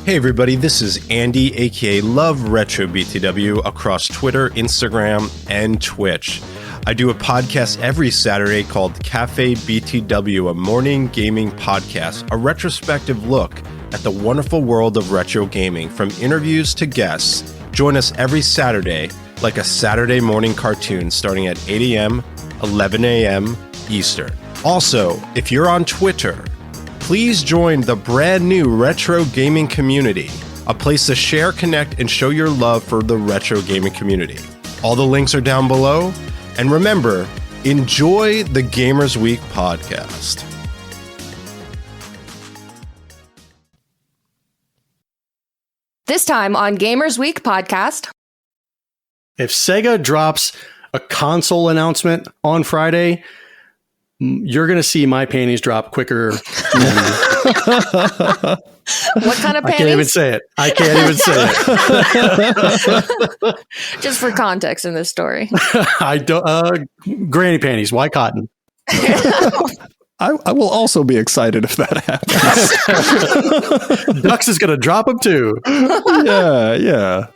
Hey everybody, this is Andy, aka Love Retro BTW, across Twitter, Instagram, and Twitch. I do a podcast every Saturday called Cafe BTW, a morning gaming podcast, a retrospective look at the wonderful world of retro gaming, from interviews to guests. Join us every Saturday, like a Saturday morning cartoon, starting at 8 a.m., 11 a.m. Eastern. Also, if you're on Twitter, please join the brand new retro gaming community, a place to share, connect, and show your love for the retro gaming community. All the links are down below. And remember, enjoy the Gamers Week podcast. This time on Gamers Week podcast. If Sega drops a console announcement on Friday, you're going to see my panties drop quicker. What kind of panties? I can't even say it. Just for context in this story. I don't. Granny panties, white cotton. I will also be excited if that happens. Dux is going to drop them too. Yeah.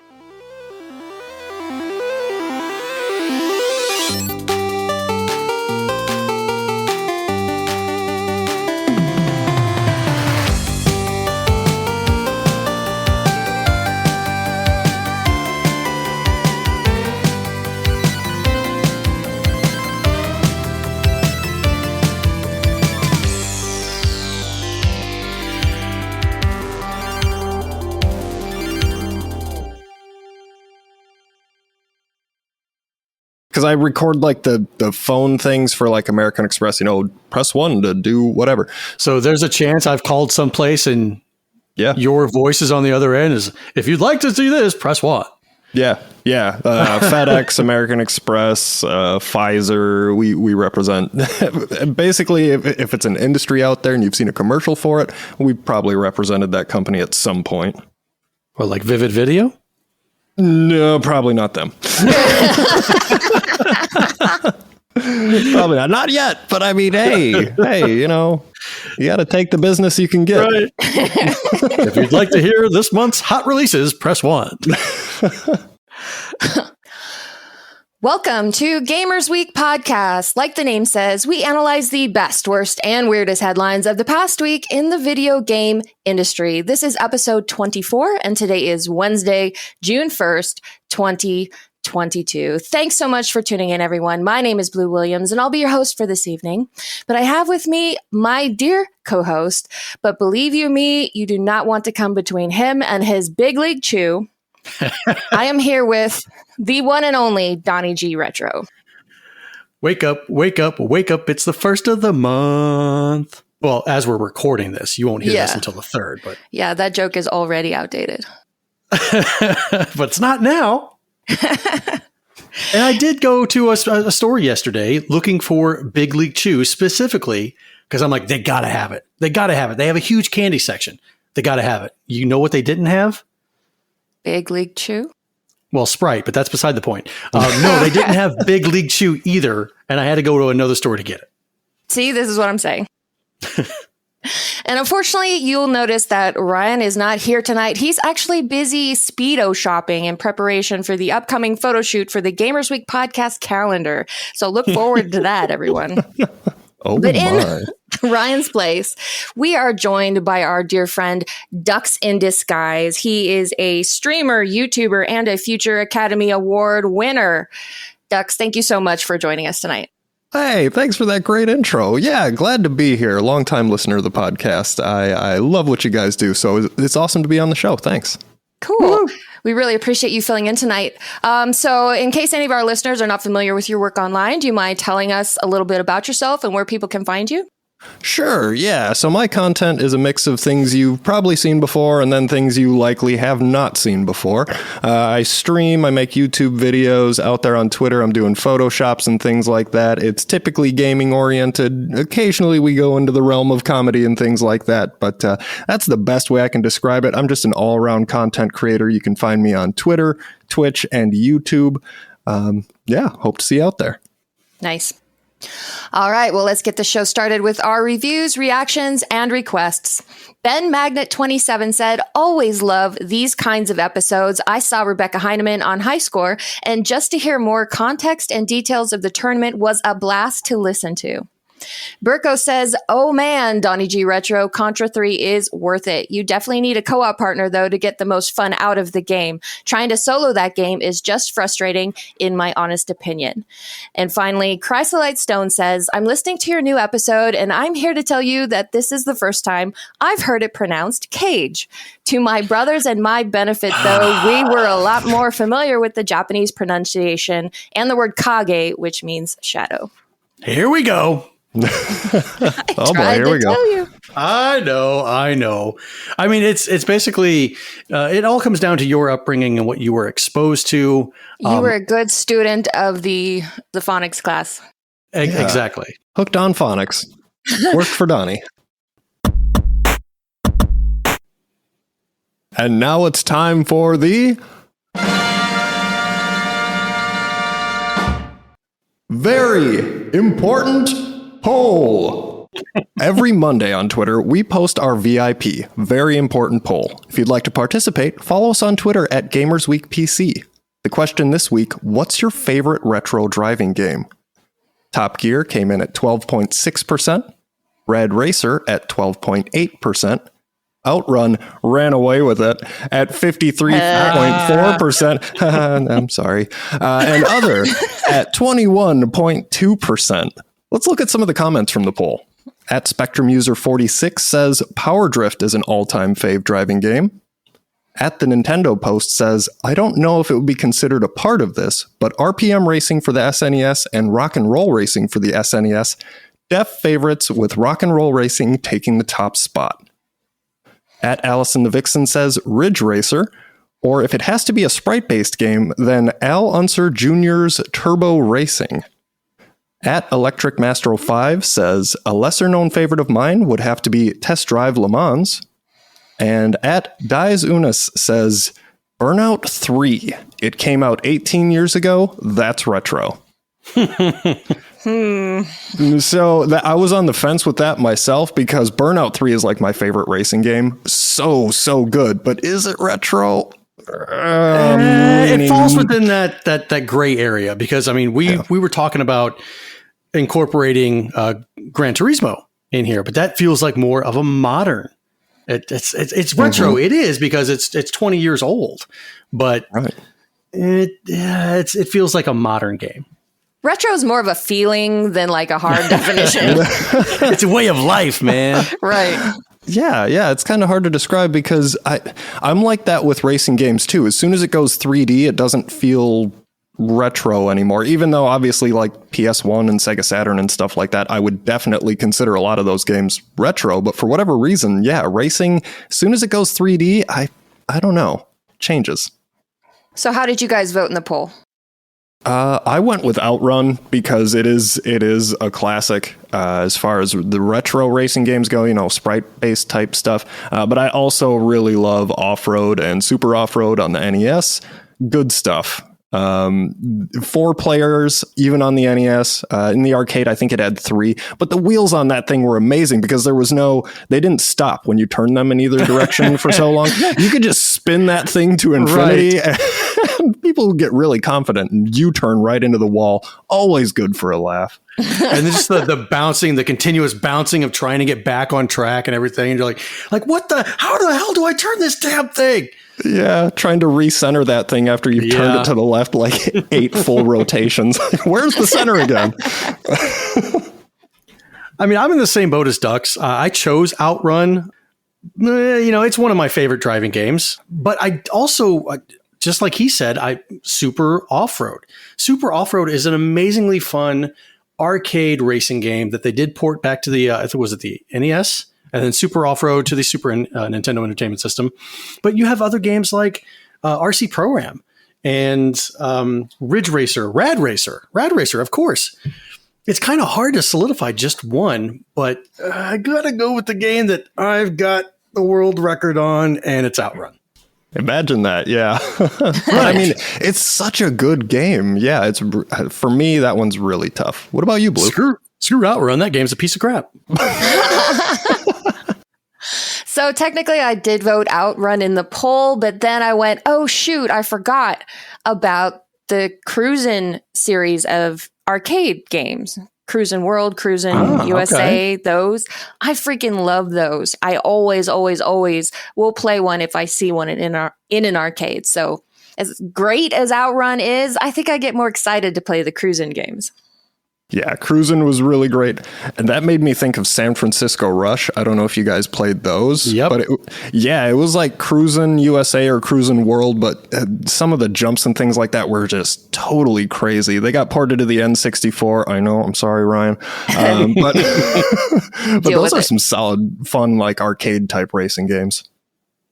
Because I record like the phone things for like American Express, press 1 to do whatever. So there's a chance I've called someplace and your voice is on the other end. Is if you'd like to see this, press 1. Yeah. FedEx, American Express, Pfizer, we represent. Basically, if it's an industry out there and you've seen a commercial for it, we probably represented that company at some point. Or like Vivid Video? No, probably not them. Probably not. Not yet. But I mean, hey, you got to take the business you can get. Right. If you'd like to hear this month's hot releases, press 1. Welcome to Gamers Week podcast. Like the name says, we analyze the best, worst, and weirdest headlines of the past week in the video game industry. This is episode 24, and today is Wednesday, June 1st, 2022. Thanks so much for tuning in, everyone. My name is Blue Williams, and I'll be your host for this evening. But I have with me my dear co-host, but believe you me, you do not want to come between him and his big league chew. I am here with the one and only Donnie G Retro. Wake up, wake up, wake up. It's the first of the month. Well, as we're recording this, you won't hear this until the 3rd. But yeah, that joke is already outdated. But it's not now. And I did go to a store yesterday looking for Big League Chew specifically because I'm like, they got to have it. They got to have it. They have a huge candy section. They got to have it. You know what they didn't have? Big League Chew? Well, Sprite, but that's beside the point. No, they didn't have Big League Chew either, and I had to go to another store to get it. See, this is what I'm saying. And unfortunately, you'll notice that Ryan is not here tonight. He's actually busy Speedo shopping in preparation for the upcoming photo shoot for the Gamers Week podcast calendar. So look forward to that, everyone. But in Ryan's place, we are joined by our dear friend Dux in Disguise. He is a streamer, YouTuber, and a future Academy Award winner. Dux, thank you so much for joining us tonight. Hey, thanks for that great intro. Yeah, glad to be here. Longtime listener of the podcast. I love what you guys do, so it's awesome to be on the show. Thanks. Cool. Woo. We really appreciate you filling in tonight. So in case any of our listeners are not familiar with your work online, do you mind telling us a little bit about yourself and where people can find you? Sure, yeah. So my content is a mix of things you've probably seen before and then things you likely have not seen before. I stream, I make YouTube videos out there on Twitter. I'm doing Photoshops and things like that. It's typically gaming oriented. Occasionally we go into the realm of comedy and things like that, but that's the best way I can describe it. I'm just an all-around content creator. You can find me on Twitter, Twitch, and YouTube. Hope to see you out there. Nice. All right, well, let's get the show started with our reviews, reactions, and requests. Ben Magnet27 said, always love these kinds of episodes. I saw Rebecca Heineman on High Score, and just to hear more context and details of the tournament was a blast to listen to. Burko says, oh man, Donnie G Retro, Contra 3 is worth it. You definitely need a co-op partner, though, to get the most fun out of the game. Trying to solo that game is just frustrating, in my honest opinion. And finally, Chrysolite Stone says, I'm listening to your new episode, and I'm here to tell you that this is the first time I've heard it pronounced cage. To my brothers and my benefit, though, we were a lot more familiar with the Japanese pronunciation and the word kage, which means shadow. Here we go. Oh boy, here we go. I know. I mean, it's basically, it all comes down to your upbringing and what you were exposed to. You were a good student of the phonics class. Exactly. Hooked on phonics. Worked for Donnie. And now it's time for the very important poll. Every Monday on Twitter, we post our VIP, very important poll. If you'd like to participate, follow us on Twitter at GamersWeekPC. The question this week, what's your favorite retro driving game? Top Gear came in at 12.6%, Red Racer at 12.8%, Outrun ran away with it at 53.4%. I'm sorry. And Other at 21.2%. Let's look at some of the comments from the poll. At Spectrum User 46 says Power Drift is an all-time fave driving game. At the Nintendo Post says, I don't know if it would be considered a part of this, but RPM racing for the SNES and rock and roll racing for the SNES, def favorites with rock and roll racing taking the top spot. At Allison the Vixen says Ridge Racer, or if it has to be a sprite-based game, then Al Unser Jr.'s Turbo Racing. At Electric Mastro 5 says, a lesser-known favorite of mine would have to be Test Drive Le Mans. And at Dies Unis says, Burnout 3. It came out 18 years ago. That's retro. So I was on the fence with that myself because Burnout 3 is like my favorite racing game. So good. But is it retro? It falls within that gray area because, I mean, we were talking about incorporating Gran Turismo in here, but that feels like more of a modern. It's retro. It is because it's 20 years old, but it feels like a modern game. Retro is more of a feeling than like a hard definition. It's a way of life, man. Right. Yeah. It's kind of hard to describe because I'm like that with racing games too. As soon as it goes 3D, it doesn't feel retro anymore, even though obviously like PS1 and Sega Saturn and stuff like that, I would definitely consider a lot of those games retro. But for whatever reason, racing, as soon as it goes 3D, I don't know, changes. So how did you guys vote in the poll? I went with Outrun because it is a classic as far as the retro racing games go, sprite-based type stuff. But I also really love Off-Road and Super Off-Road on the NES. Good stuff. 4 players, even on the NES. In the arcade, I think it had 3. But the wheels on that thing were amazing because they didn't stop when you turned them in either direction for so long. You could just spin that thing to infinity. Right. And people would get really confident and you turn right into the wall. Always good for a laugh. And just the bouncing, the continuous bouncing of trying to get back on track and everything. And you're like, how the hell do I turn this damn thing? Yeah, trying to recenter that thing after you've turned it to the left like 8 full rotations. Where's the center again? I mean, I'm in the same boat as Dux. I chose Outrun. It's one of my favorite driving games. But I also, just like he said, Super Off-Road. Super Off-Road is an amazingly fun arcade racing game that they did port back to the, the NES? And then Super Off-Road to the Super Nintendo Entertainment System. But you have other games like RC Pro-Am and Ridge Racer, Rad Racer, of course. It's kind of hard to solidify just one, but I got to go with the game that I've got the world record on, and it's Outrun. Imagine that, yeah. I mean, it's such a good game. Yeah, it's for me, that one's really tough. What about you, Blue? Screw Outrun. That game's a piece of crap. So technically I did vote Outrun in the poll, but then I went, oh shoot, I forgot about the Cruisin' series of arcade games. Cruisin' World, Cruisin' USA, those. I freaking love those. I always will play one if I see one in an arcade. So as great as Outrun is, I think I get more excited to play the Cruisin' games. Yeah, Cruisin' was really great. And that made me think of San Francisco Rush. I don't know if you guys played those. Yep. But it was like Cruisin' USA or Cruisin' World, but some of the jumps and things like that were just totally crazy. They got ported to the N64. I know, I'm sorry, Ryan. But those are some solid, fun, like arcade type racing games.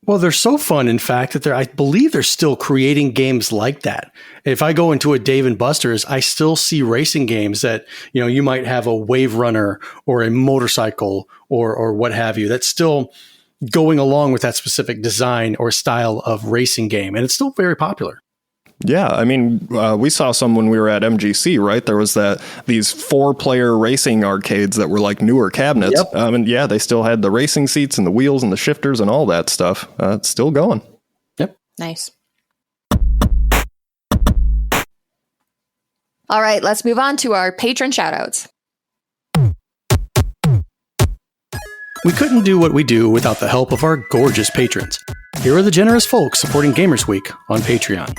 Well, they're so fun, in fact, that I believe they're still creating games like that. If I go into a Dave & Buster's, I still see racing games that, you might have a wave runner or a motorcycle or what have you. That's still going along with that specific design or style of racing game. And it's still very popular. Yeah, I mean, we saw some when we were at MGC, right? There was these 4-player racing arcades that were like newer cabinets. Yep. And yeah, they still had the racing seats and the wheels and the shifters and all that stuff. It's still going. Yep. Nice. All right, let's move on to our patron shoutouts. We couldn't do what we do without the help of our gorgeous patrons. Here are the generous folks supporting Gamers Week on Patreon.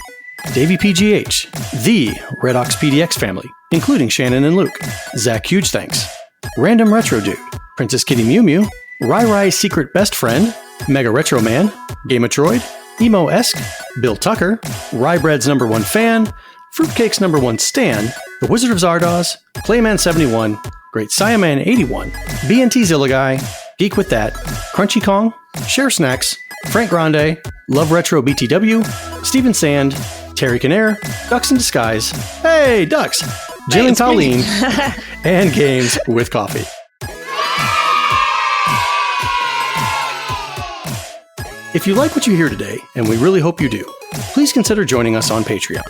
Davey PGH, the Red Ox PDX family, including Shannon and Luke, Zach Huge Thanks, Random Retro Dude, Princess Kitty Mew Mew, Rai Rai's Secret Best Friend, Mega Retro Man, Gameatroid, Emo-esque, Bill Tucker, Rye Bread's #1 fan, Fruitcake's #1 stan, The Wizard of Zardoz, Clayman71, Great Siaman 81, BNT Zillaguy, Geek With That, Crunchy Kong, Share Snacks, Frank Grande, Love Retro BTW, Steven Sand, Terry Canair, Ducks in Disguise, hey, Ducks, Jill and Colleen, and Games with Coffee. If you like what you hear today, and we really hope you do, please consider joining us on Patreon.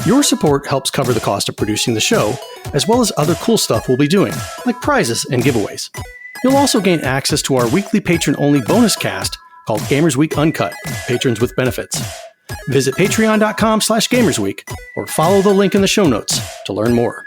Your support helps cover the cost of producing the show, as well as other cool stuff we'll be doing, like prizes and giveaways. You'll also gain access to our weekly patron-only bonus cast called Gamers Week Uncut, Patrons with Benefits. Visit patreon.com/gamersweek or follow the link in the show notes to learn more.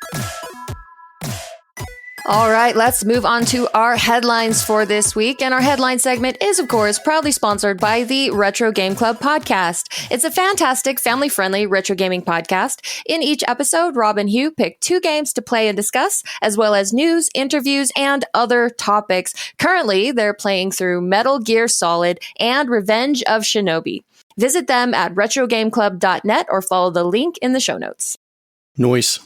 All right, let's move on to our headlines for this week. And our headline segment is, of course, proudly sponsored by the Retro Game Club podcast. It's a fantastic, family-friendly retro gaming podcast. In each episode, Rob and Hugh pick 2 games to play and discuss, as well as news, interviews, and other topics. Currently, they're playing through Metal Gear Solid and Revenge of Shinobi. Visit them at retrogameclub.net or follow the link in the show notes. Noise.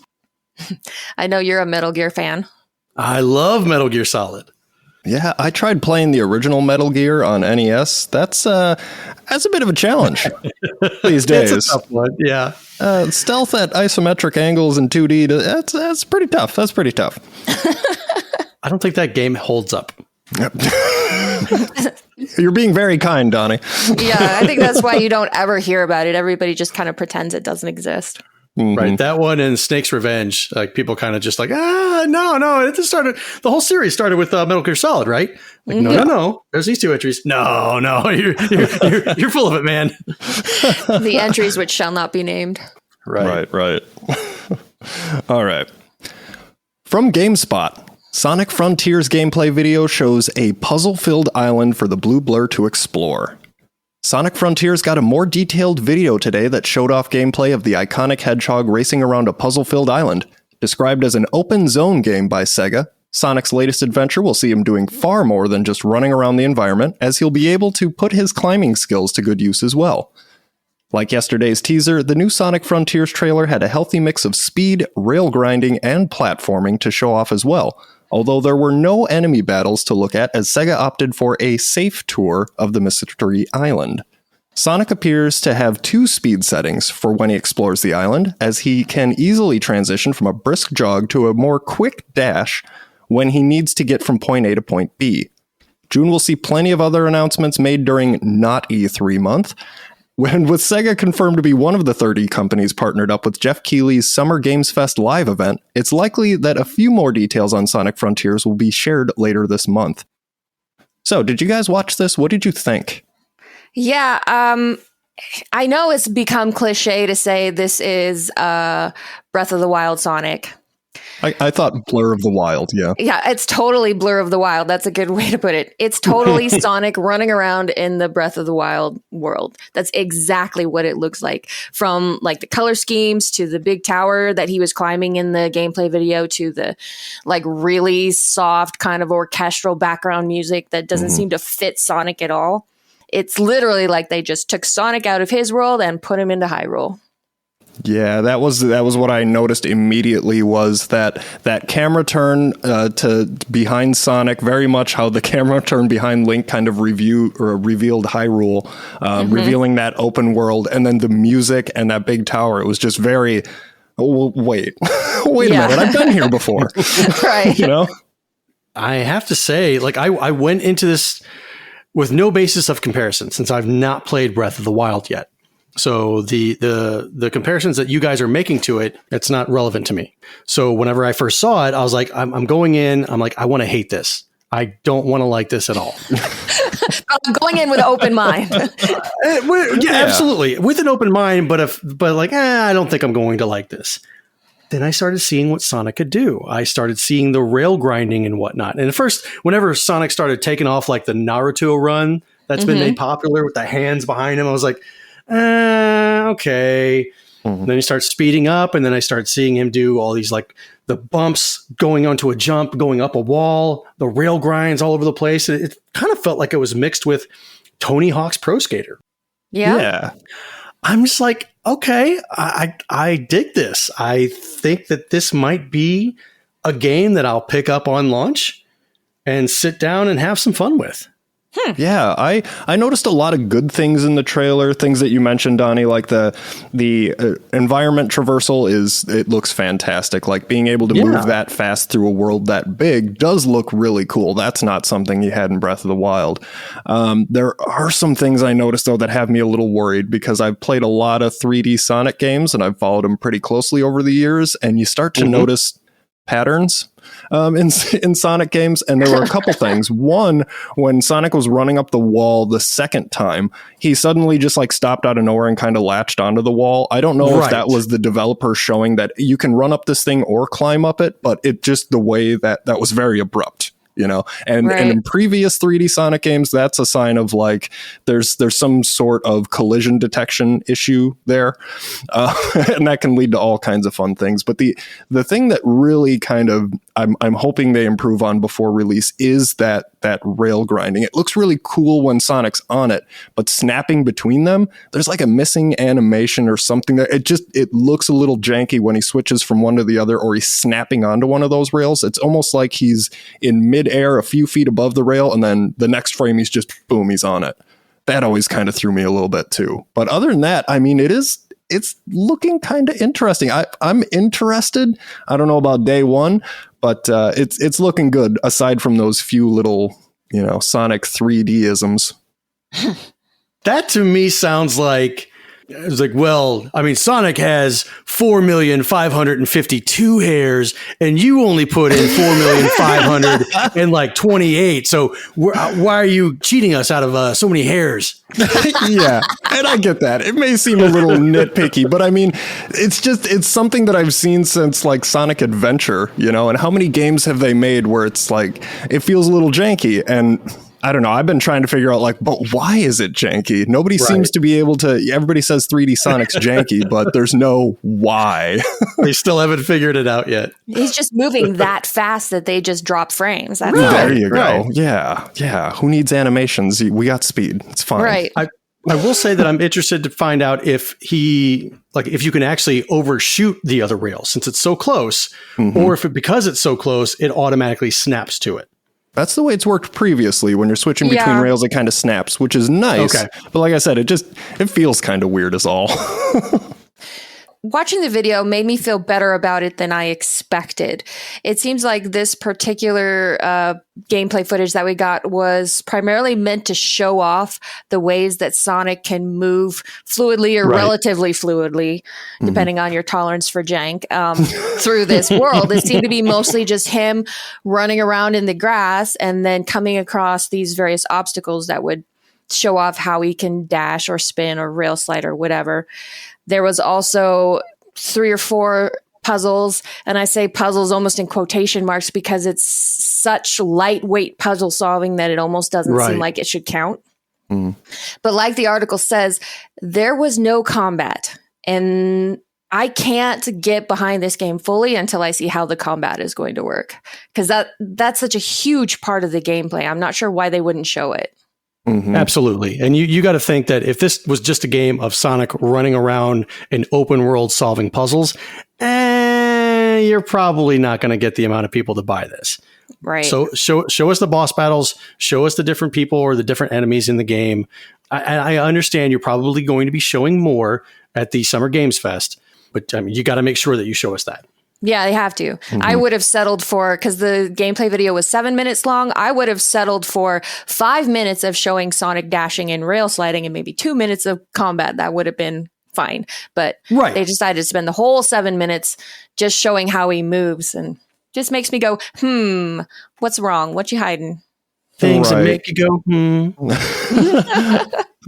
I know you're a Metal Gear fan. I love Metal Gear Solid. Yeah, I tried playing the original Metal Gear on NES. That's a bit of a challenge these days. It's a tough one, yeah. Stealth at isometric angles in 2D, that's pretty tough. That's pretty tough. I don't think that game holds up. You're being very kind, Donnie. Yeah, I think that's why you don't ever hear about it. Everybody just kind of pretends it doesn't exist. Mm-hmm. Right. That one and Snake's Revenge, like people kind of just like, no. It just started. The whole series started with Metal Gear Solid, right? Like, no. There's these 2 entries. No. You're full of it, man. The entries which shall not be named. Right. All right. From GameSpot, Sonic Frontiers gameplay video shows a puzzle-filled island for the Blue Blur to explore. Sonic Frontiers got a more detailed video today that showed off gameplay of the iconic hedgehog racing around a puzzle-filled island. Described as an open zone game by Sega, Sonic's latest adventure will see him doing far more than just running around the environment, as he'll be able to put his climbing skills to good use as well. Like yesterday's teaser, the new Sonic Frontiers trailer had a healthy mix of speed, rail grinding, and platforming to show off as well, although there were no enemy battles to look at as Sega opted for a safe tour of the Mystery Island. Sonic appears to have 2 speed settings for when he explores the island, as he can easily transition from a brisk jog to a more quick dash when he needs to get from point A to point B. June will see plenty of other announcements made during not E3 month, With Sega confirmed to be one of the 30 companies partnered up with Jeff Keighley's Summer Games Fest live event, it's likely that a few more details on Sonic Frontiers will be shared later this month. So, did you guys watch this? What did you think? Yeah, I know it's become cliche to say this is Breath of the Wild Sonic. I thought Blur of the Wild, yeah. Yeah, it's totally Blur of the Wild. That's a good way to put it. It's totally Sonic running around in the Breath of the Wild world. That's exactly what it looks like. From like the color schemes to the big tower that he was climbing in the gameplay video to the like really soft kind of orchestral background music that doesn't seem to fit Sonic at all. It's literally like they just took Sonic out of his world and put him into Hyrule. Yeah, that was what I noticed immediately was that camera turn to behind Sonic, very much how the camera turn behind Link kind of revealed Hyrule, revealing that open world, and then the music and that big tower. It was just very, wait a minute, I've been here before. Right. You know? I have to say, like, I went into this with no basis of comparison since I've not played Breath of the Wild yet. So the comparisons that you guys are making to it, it's not relevant to me. So whenever I first saw it, I was like, I'm going in. I'm like, I want to hate this. I don't want to like this at all. I'm going in with an open mind. Yeah, absolutely. With an open mind, but I don't think I'm going to like this. Then I started seeing what Sonic could do. I started seeing the rail grinding and whatnot. And at first, whenever Sonic started taking off like the Naruto run that's been made popular with the hands behind him, I was like, okay. Then he starts speeding up, and then I start seeing him do all these like the bumps going onto a jump, going up a wall, the rail grinds all over the place. It kind of felt like it was mixed with Tony Hawk's Pro Skater. Yeah. I'm just like, okay, I dig this. I think that this might be a game that I'll pick up on launch and sit down and have some fun with. Yeah, I noticed a lot of good things in the trailer, things that you mentioned, Donnie, like the environment traversal it looks fantastic. Like being able to move that fast through a world that big does look really cool. That's not something you had in Breath of the Wild. There are some things I noticed, though, that have me a little worried because I've played a lot of 3D Sonic games and I've followed them pretty closely over the years, and you start to notice patterns in Sonic games, and there were a couple things. One, when Sonic was running up the wall the second time, he suddenly just like stopped out of nowhere and kind of latched onto the wall. I don't know if that was the developer showing that you can run up this thing or climb up it, but it just the way that was very abrupt. You know, and in previous 3D Sonic games, that's a sign of like there's some sort of collision detection issue there, and that can lead to all kinds of fun things. But the thing that really kind of I'm hoping they improve on before release is that rail grinding. It looks really cool when Sonic's on it, but snapping between them, there's like a missing animation or something that it looks a little janky when he switches from one to the other or he's snapping onto one of those rails. It's almost like he's in midair a few feet above the rail, and then the next frame he's just boom, he's on it. That always kind of threw me a little bit too. But other than that, I mean, it's looking kind of interesting. I'm interested. I don't know about day one, but it's looking good aside from those few little, Sonic 3D-isms. That to me sounds like, it's like, well, I mean, Sonic has 4,552 hairs, and you only put in 4,528. So why are you cheating us out of so many hairs? Yeah, and I get that. It may seem a little nitpicky, but I mean, it's something that I've seen since like Sonic Adventure, and how many games have they made where it's like, it feels a little janky, and I don't know. I've been trying to figure out, like, but why is it janky? Nobody seems to be able to. Everybody says 3D Sonic's janky, but there's no why. They still haven't figured it out yet. He's just moving that fast that they just drop frames. That's There you go. Yeah. Who needs animations? We got speed. It's fine. Right. I will say that I'm interested to find out if if you can actually overshoot the other rail since it's so close, or if because it's so close, it automatically snaps to it. That's the way it's worked previously. When you're switching between rails, it kind of snaps, which is nice. Okay. But like I said, it feels kind of weird is all. watching the video made me feel better about it than I expected. It seems like this particular gameplay footage that we got was primarily meant to show off the ways that Sonic can move fluidly or relatively fluidly, depending on your tolerance for jank, through this world. It seemed to be mostly just him running around in the grass and then coming across these various obstacles that would show off how he can dash or spin or rail slide or whatever. There was also 3 or 4 puzzles, and I say puzzles almost in quotation marks because it's such lightweight puzzle solving that it almost doesn't seem like it should count. But like the article says, there was no combat, and I can't get behind this game fully until I see how the combat is going to work, because that's such a huge part of the gameplay. I'm not sure why they wouldn't show it. Absolutely. And you got to think that if this was just a game of Sonic running around an open world solving puzzles, you're probably not going to get the amount of people to buy this. Right. So show us the boss battles, show us the different people or the different enemies in the game. I understand you're probably going to be showing more at the Summer Games Fest, but I mean, you got to make sure that you show us that. Yeah, they have to. I would have settled for, because the gameplay video was 7 minutes long, I would have settled for 5 minutes of showing Sonic dashing and rail sliding and maybe 2 minutes of combat. That would have been fine. But they decided to spend the whole 7 minutes just showing how he moves, and just makes me go, what's wrong? What you hiding? Things that make you go,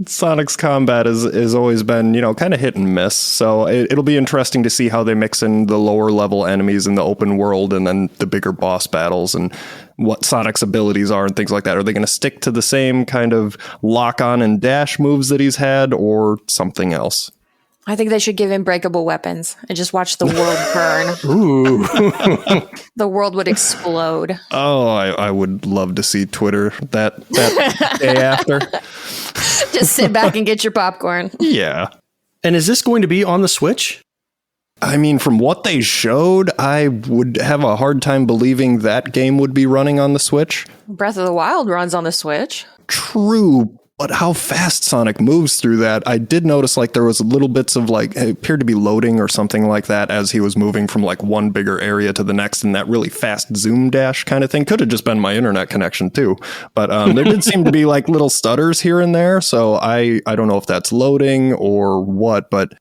Sonic's combat has always been, kind of hit and miss. So it'll be interesting to see how they mix in the lower level enemies in the open world and then the bigger boss battles and what Sonic's abilities are and things like that. Are they going to stick to the same kind of lock on and dash moves that he's had, or something else? I think they should give him breakable weapons and just watch the world burn. ooh. The world would explode. Oh, I would love to see Twitter that day after. Just sit back and get your popcorn. Yeah. And is this going to be on the Switch? I mean, from what they showed, I would have a hard time believing that game would be running on the Switch. Breath of the Wild runs on the Switch. True, but how fast Sonic moves through that, I did notice like there was little bits of like, it appeared to be loading or something like that as he was moving from like one bigger area to the next, and that really fast zoom dash kind of thing. Could have just been my internet connection too. But there did seem to be like little stutters here and there. So I don't know if that's loading or what, but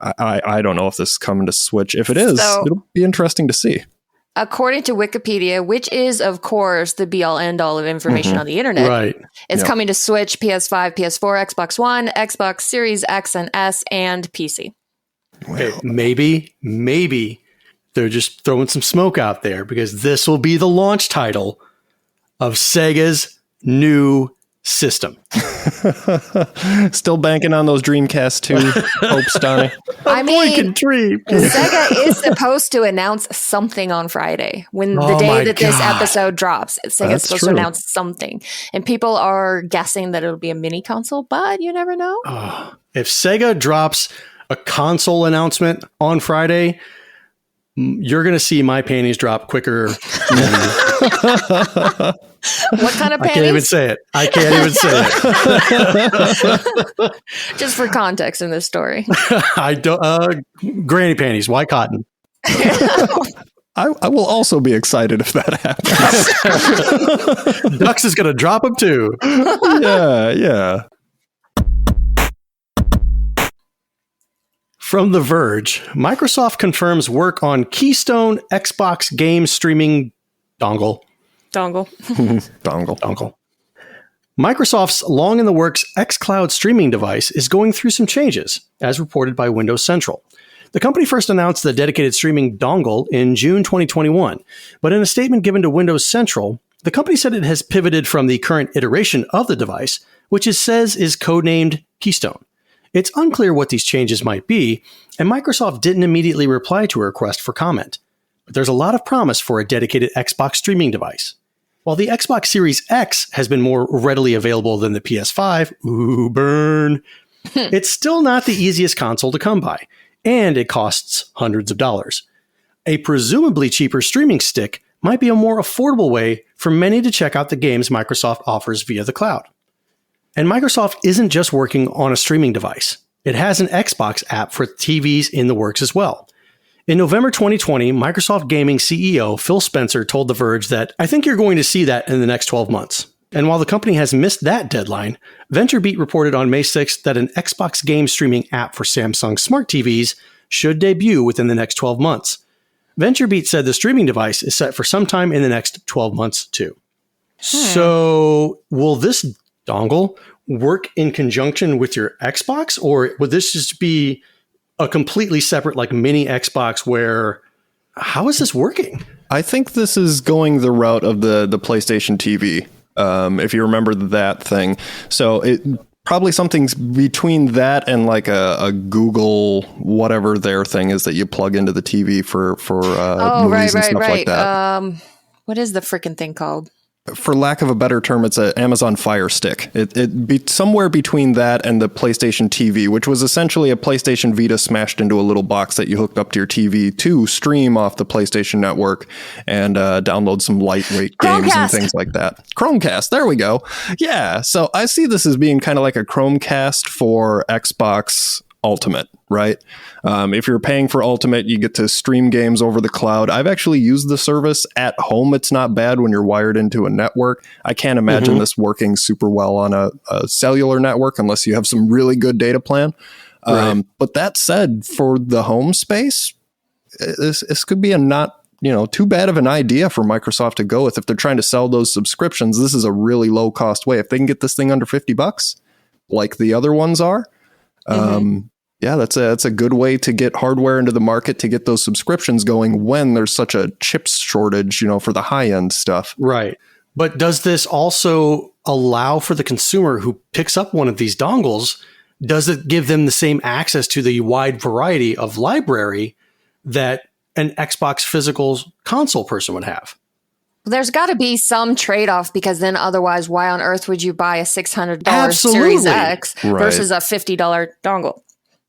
I don't know if this is coming to Switch. If it is, it'll be interesting to see. According to Wikipedia, which is, of course, the be-all, end-all of information on the internet, it's coming to Switch, PS5, PS4, Xbox One, Xbox Series X and S, and PC. Okay, maybe they're just throwing some smoke out there, because this will be the launch title of Sega's new system. Still banking on those Dreamcast 2 hopes, Donnie. I mean, dream. Sega is supposed to announce something on Friday, when the day that this episode drops. Sega's supposed to announce something, and people are guessing that it'll be a mini console, but you never know. If Sega drops a console announcement on Friday, you're going to see my panties drop quicker. What kind of panties? I can't even say it. Just for context in this story. I don't. Granny panties, white cotton. I will also be excited if that happens. Dux is going to drop them too. Yeah. From The Verge, Microsoft confirms work on Keystone Xbox game streaming dongle. Dongle. Microsoft's long-in-the-works xCloud streaming device is going through some changes, as reported by Windows Central. The company first announced the dedicated streaming dongle in June 2021, but in a statement given to Windows Central, the company said it has pivoted from the current iteration of the device, which it says is codenamed Keystone. It's unclear what these changes might be, and Microsoft didn't immediately reply to a request for comment. But there's a lot of promise for a dedicated Xbox streaming device. While the Xbox Series X has been more readily available than the PS5, ooh, burn, it's still not the easiest console to come by, and it costs hundreds of dollars. A presumably cheaper streaming stick might be a more affordable way for many to check out the games Microsoft offers via the cloud. And Microsoft isn't just working on a streaming device. it has an Xbox app for TVs in the works as well. In November 2020, Microsoft Gaming CEO Phil Spencer told The Verge that, "I think you're going to see that in the next 12 months." And while the company has missed that deadline, VentureBeat reported on May 6th that an Xbox game streaming app for Samsung smart TVs should debut within the next 12 months. VentureBeat said the streaming device is set for sometime in the next 12 months too. So will this dongle work in conjunction with your Xbox, or would this just be a completely separate like mini Xbox where how is this working? I think this is going the route of the PlayStation TV. If you remember that thing. So it probably something's between that and like a Google, whatever their thing is that you plug into the TV for movies and stuff like that. What is the freaking thing called? For lack of a better term, it's an Amazon Fire Stick. It be somewhere between that and the PlayStation TV, which was essentially a PlayStation Vita smashed into a little box that you hooked up to your TV to stream off the PlayStation Network and download some lightweight games and things like that. Chromecast, there we go. Yeah, so I see this as being kind of like a Chromecast for Xbox Ultimate, right? If you're paying for Ultimate, you get to stream games over the cloud. I've actually used the service at home. It's not bad when you're wired into a network. I can't imagine this working super well on a cellular network unless you have some really good data plan. Right. But that said, for the home space, this could be a not too bad of an idea for Microsoft to go with if they're trying to sell those subscriptions. This is a really low cost way. If they can get this thing under $50, like the other ones are, yeah, that's a good way to get hardware into the market to get those subscriptions going when there's such a chip shortage, for the high end stuff. Right. But does this also allow for the consumer who picks up one of these dongles, does it give them the same access to the wide variety of library that an Xbox physical console person would have? There's got to be some trade-off, because then otherwise, why on earth would you buy a $600 Series X versus a $50 dongle?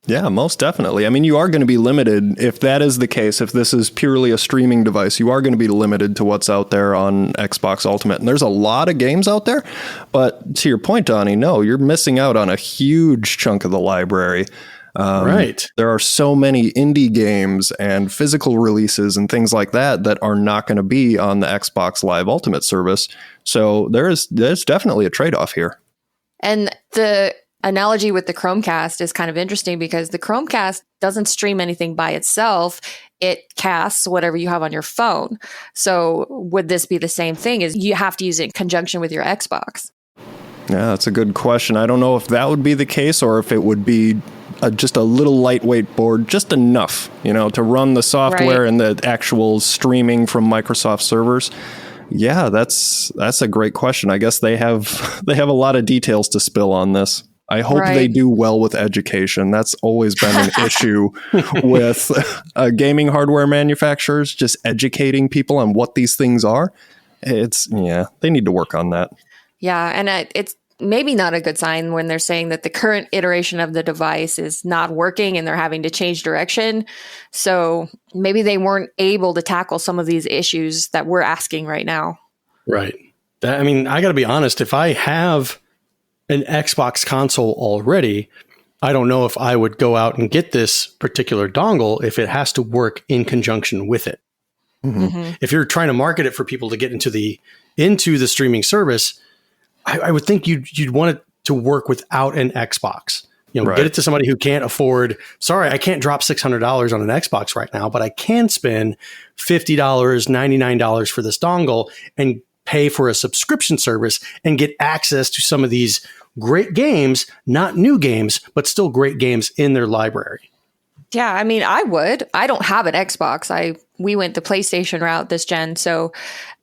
Yeah, most definitely. I mean, you are going to be limited if that is the case. If this is purely a streaming device, you are going to be limited to what's out there on Xbox Ultimate. And there's a lot of games out there. But to your point, Donnie, no, you're missing out on a huge chunk of the library. Right. There are so many indie games and physical releases and things like that that are not going to be on the Xbox Live Ultimate service. So there's definitely a trade-off here. And the analogy with the Chromecast is kind of interesting, because the Chromecast doesn't stream anything by itself. It casts whatever you have on your phone. So would this be the same thing? Is you have to use it in conjunction with your Xbox? Yeah, that's a good question. I don't know if that would be the case or if it would be just a little lightweight board, just enough, to run the software and the actual streaming from Microsoft servers. Yeah, that's a great question. I guess they have a lot of details to spill on this. I hope they do well with education. That's always been an issue with gaming hardware manufacturers, just educating people on what these things are. They need to work on that. Yeah, and it's maybe not a good sign when they're saying that the current iteration of the device is not working and they're having to change direction. So maybe they weren't able to tackle some of these issues that we're asking right now. Right. I got to be honest, if I have an Xbox console already, I don't know if I would go out and get this particular dongle if it has to work in conjunction with it. If you're trying to market it for people to get into the streaming service, I would think you'd want it to work without an Xbox. Get it to somebody who can't afford. Sorry, I can't drop $600 on an Xbox right now, but I can spend $50, $99 for this dongle and pay for a subscription service and get access to some of these great games, not new games, but still great games in their library. Yeah, I would. I don't have an Xbox. We went the PlayStation route this gen. So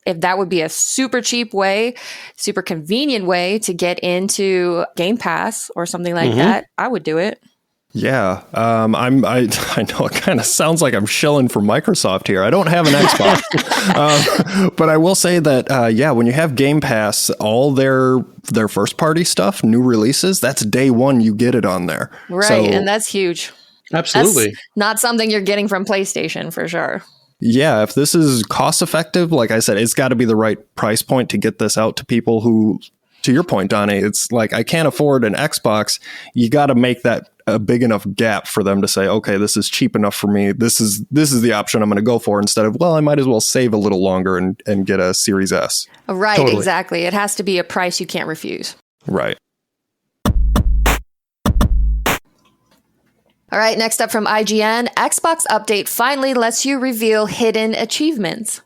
if that would be a super cheap way, super convenient way to get into Game Pass or something like that, I would do it. Yeah, I know it kind of sounds like I'm shilling for Microsoft here. I don't have an Xbox, but I will say that when you have Game Pass, all their first party stuff, new releases, that's day one you get it on there. Right, and that's huge. Absolutely, that's not something you're getting from PlayStation for sure. Yeah, if this is cost effective, like I said, it's got to be the right price point to get this out to people who to your point, Donnie, it's like, I can't afford an Xbox. You got to make that a big enough gap for them to say, okay, this is cheap enough for me. This is the option I'm going to go for, instead of, well, I might as well save a little longer and get a Series S. Right, Totally. exactly. It has to be a price you can't refuse. Right. All right, next up from IGN, Xbox update finally lets you reveal hidden achievements.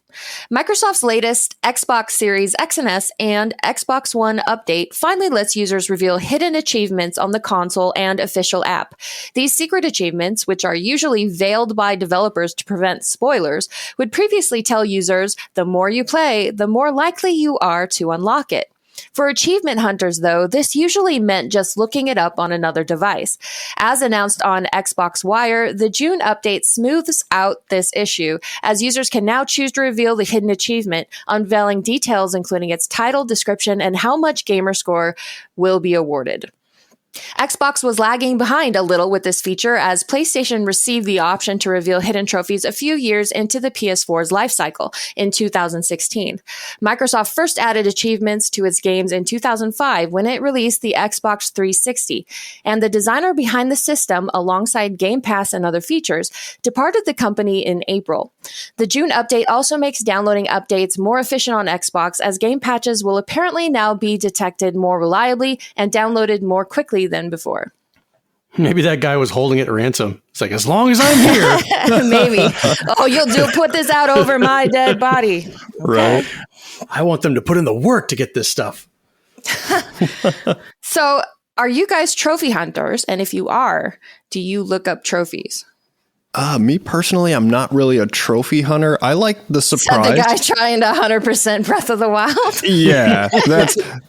Microsoft's latest Xbox Series X and S and Xbox One update finally lets users reveal hidden achievements on the console and official app. These secret achievements, which are usually veiled by developers to prevent spoilers, would previously tell users the more you play, the more likely you are to unlock it. For achievement hunters, though, this usually meant just looking it up on another device. As announced on Xbox Wire, the June update smooths out this issue, as users can now choose to reveal the hidden achievement, unveiling details including its title, description, and how much gamer score will be awarded. Xbox was lagging behind a little with this feature, as PlayStation received the option to reveal hidden trophies a few years into the PS4's lifecycle in 2016. Microsoft first added achievements to its games in 2005 when it released the Xbox 360, and the designer behind the system, alongside Game Pass and other features, departed the company in April. The June update also makes downloading updates more efficient on Xbox, as game patches will apparently now be detected more reliably and downloaded more quickly than before. Maybe that guy was holding it at ransom. It's like, as long as I'm here. Maybe. Oh, you'll put this out over my dead body. Okay. Right. I want them to put in the work to get this stuff. So, are you guys trophy hunters? And if you are, do you look up trophies? Me personally, I'm not really a trophy hunter. I like the surprise. Said the guy trying to 100% Breath of the Wild. Yeah,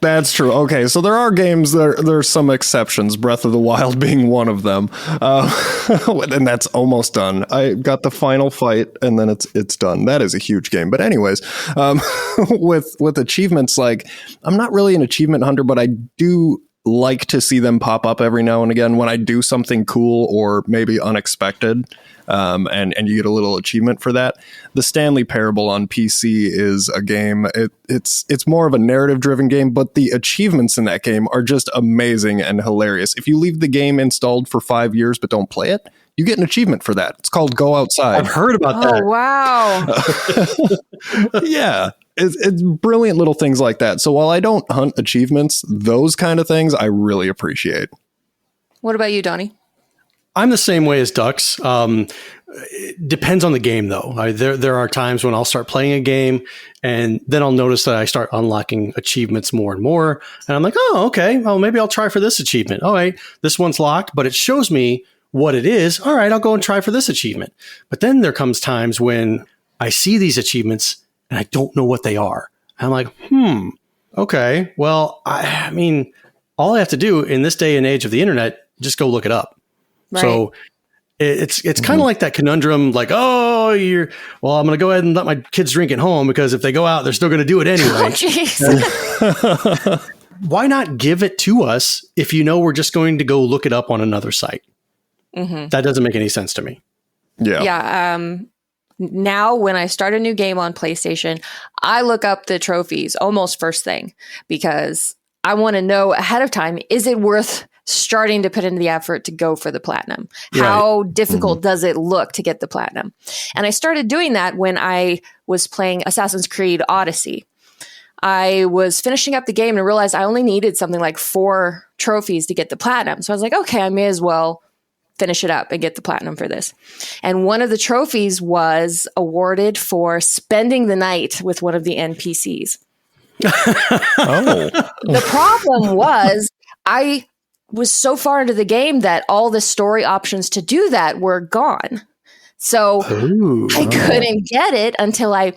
that's true. Okay, so there are games, there's some exceptions, Breath of the Wild being one of them. And that's almost done. I got the final fight and then it's done. That is a huge game. But anyways, with achievements, like, I'm not really an achievement hunter, but I do like to see them pop up every now and again when I do something cool or maybe unexpected. And you get a little achievement for that. The Stanley Parable on PC is a game. It's more of a narrative driven game, but the achievements in that game are just amazing and hilarious. If you leave the game installed for 5 years but don't play it, you get an achievement for that. It's called Go Outside. I've heard about that. Oh, wow. Yeah. It's brilliant little things like that. So while I don't hunt achievements, those kind of things I really appreciate. What about you, Donnie? I'm the same way as Dux. It depends on the game, though. There are times when I'll start playing a game, and then I'll notice that I start unlocking achievements more and more. And I'm like, oh, okay, well, maybe I'll try for this achievement. All right, this one's locked, but it shows me what it is. All right, I'll go and try for this achievement. But then there comes times when I see these achievements and I don't know what they are. And I'm like, okay, well, I mean, all I have to do in this day and age of the internet, just go look it up. Right. So it's kind of like that conundrum, like, oh, I'm going to go ahead and let my kids drink at home, because if they go out, they're still going to do it anyway. Oh, Why not give it to us if you know we're just going to go look it up on another site? Mm-hmm. That doesn't make any sense to me. Yeah. Yeah. Now, when I start a new game on PlayStation, I look up the trophies almost first thing, because I want to know ahead of time, is it worth starting to put into the effort to go for the platinum? How difficult does it look to get the platinum? And I started doing that when I was playing Assassin's Creed Odyssey. I was finishing up the game and realized I only needed something like 4 trophies to get the platinum. So I was like, okay, I may as well finish it up and get the platinum for this. And one of the trophies was awarded for spending the night with one of the NPCs. The problem was I was so far into the game that all the story options to do that were gone. So I couldn't get it until I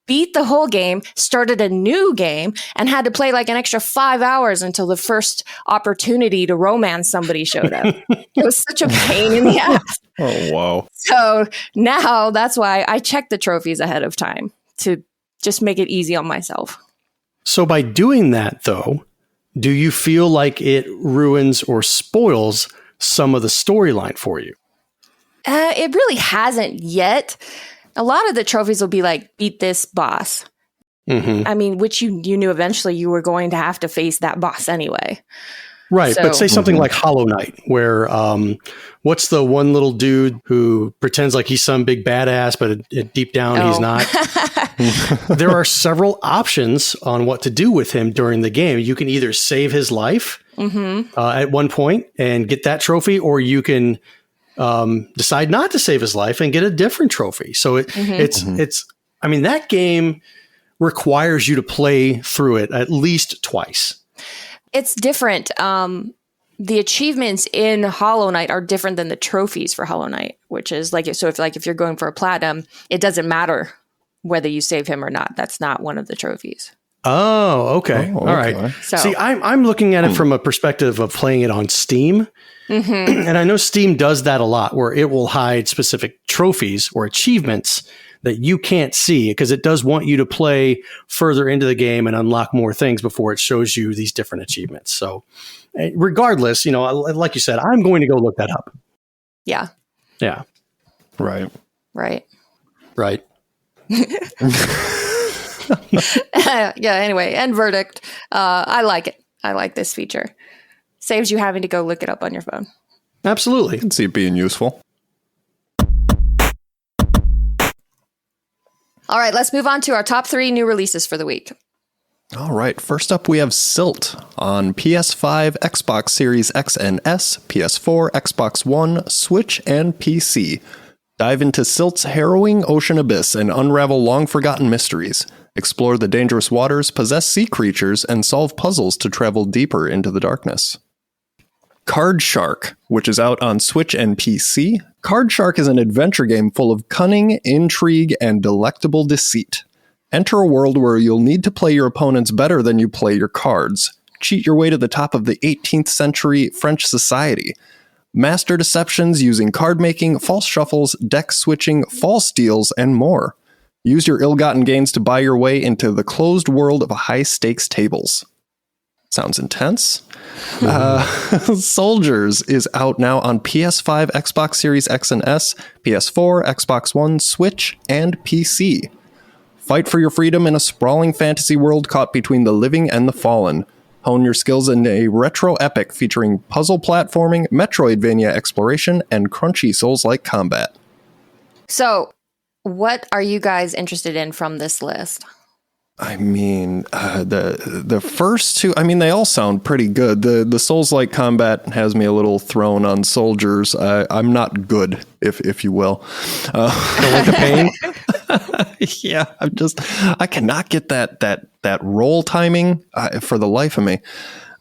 beat the whole game, started a new game, and had to play like an extra 5 hours until the first opportunity to romance somebody showed up. It was such a pain in the ass. Oh, wow. So now that's why I check the trophies ahead of time, to just make it easy on myself. So by doing that, though, do you feel like it ruins or spoils some of the storyline for you? It really hasn't yet. A lot of the trophies will be like, beat this boss, I mean, which you knew eventually you were going to have to face that boss anyway. Right, So- but say something like Hollow Knight, where what's the one little dude who pretends like he's some big badass, but deep down he's not? There are several options on what to do with him during the game. You can either save his life at one point and get that trophy, or you can decide not to save his life and get a different trophy. So it's I mean, that game requires you to play through it at least twice. It's different. The achievements in Hollow Knight are different than the trophies for Hollow Knight, which is like, so if you're going for a platinum, it doesn't matter whether you save him or not. That's not one of the trophies. Oh, okay. All right. So- See, I'm looking at it from a perspective of playing it on Steam. And I know Steam does that a lot, where it will hide specific trophies or achievements that you can't see, because it does want you to play further into the game and unlock more things before it shows you these different achievements. So regardless, like you said, I'm going to go look that up. Yeah. Yeah. Right. Right. Right. Yeah. Anyway, end verdict. I like it. I like this feature. Saves you having to go look it up on your phone. Absolutely. I can see it being useful. All right, let's move on to our top 3 new releases for the week. All right. First up, we have Silt on PS5, Xbox Series X and S, PS4, Xbox One, Switch, and PC. Dive into Silt's harrowing ocean abyss and unravel long-forgotten mysteries. Explore the dangerous waters, possess sea creatures, and solve puzzles to travel deeper into the darkness. Card Shark, which is out on Switch and PC. Card Shark is an adventure game full of cunning, intrigue, and delectable deceit. Enter a world where you'll need to play your opponents better than you play your cards. Cheat your way to the top of the 18th century French society. Master deceptions using card making, false shuffles, deck switching, false deals, and more. Use your ill-gotten gains to buy your way into the closed world of high-stakes tables. Sounds intense. Soldiers is out now on PS5, Xbox Series X and S, PS4, Xbox One, Switch, and PC. Fight for your freedom in a sprawling fantasy world caught between the living and the fallen. Hone your skills in a retro epic featuring puzzle platforming, Metroidvania exploration, and crunchy Souls-like combat. So, what are you guys interested in from this list? I mean, the first two, I mean, they all sound pretty good. The Souls-like combat has me a little thrown on Soldiers. I'm not good, if you will. Don't like the pain? Yeah, I cannot get that roll timing for the life of me.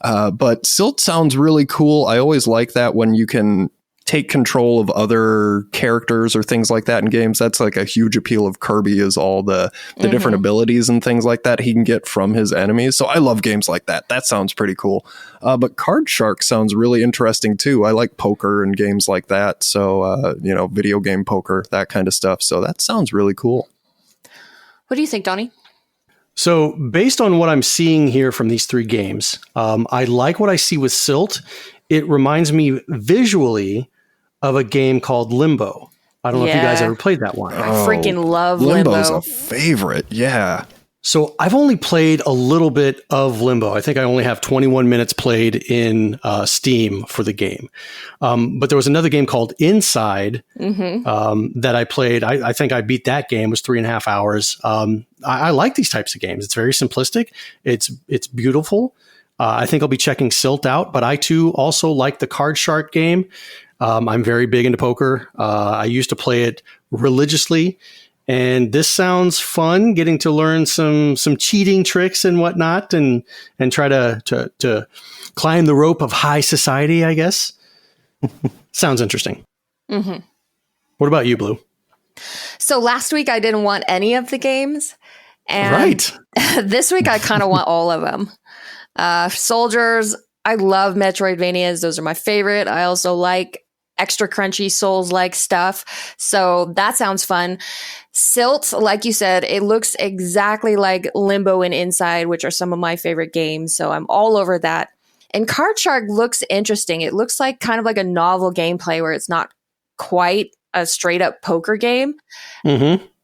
But Silt sounds really cool. I always like that when you can take control of other characters or things like that in games. That's like a huge appeal of Kirby, is all the different abilities and things like that he can get from his enemies. So I love games like that. That sounds pretty cool. But Card Shark sounds really interesting too. I like poker and games like that. So, video game poker, that kind of stuff. So that sounds really cool. What do you think, Donnie? So based on what I'm seeing here from these 3 games, I like what I see with Silt. It reminds me visually of a game called Limbo. I don't know if you guys ever played that one. I freaking love Limbo. Limbo's a favorite. Yeah. So I've only played a little bit of Limbo. I think I only have 21 minutes played in Steam for the game. But there was another game called Inside that I played. I think I beat that game. It was 3.5 hours. I like these types of games. It's very simplistic. It's beautiful. I think I'll be checking Silt out, but I too also like the Card Shark game. I'm very big into poker. I used to play it religiously, and this sounds fun, getting to learn some cheating tricks and whatnot, and try to climb the rope of high society, I guess. Sounds interesting. What about you, Blue? So last week I didn't want any of the games. And Right. this week I kind of want all of them. Soldiers, I love Metroidvanias. Those are my favorite. I also like extra crunchy Souls-like stuff. So that sounds fun. Silt, like you said, it looks exactly like Limbo and Inside, which are some of my favorite games. So I'm all over that. And Card Shark looks interesting. It looks like kind of like a novel gameplay where it's not quite a straight up poker game.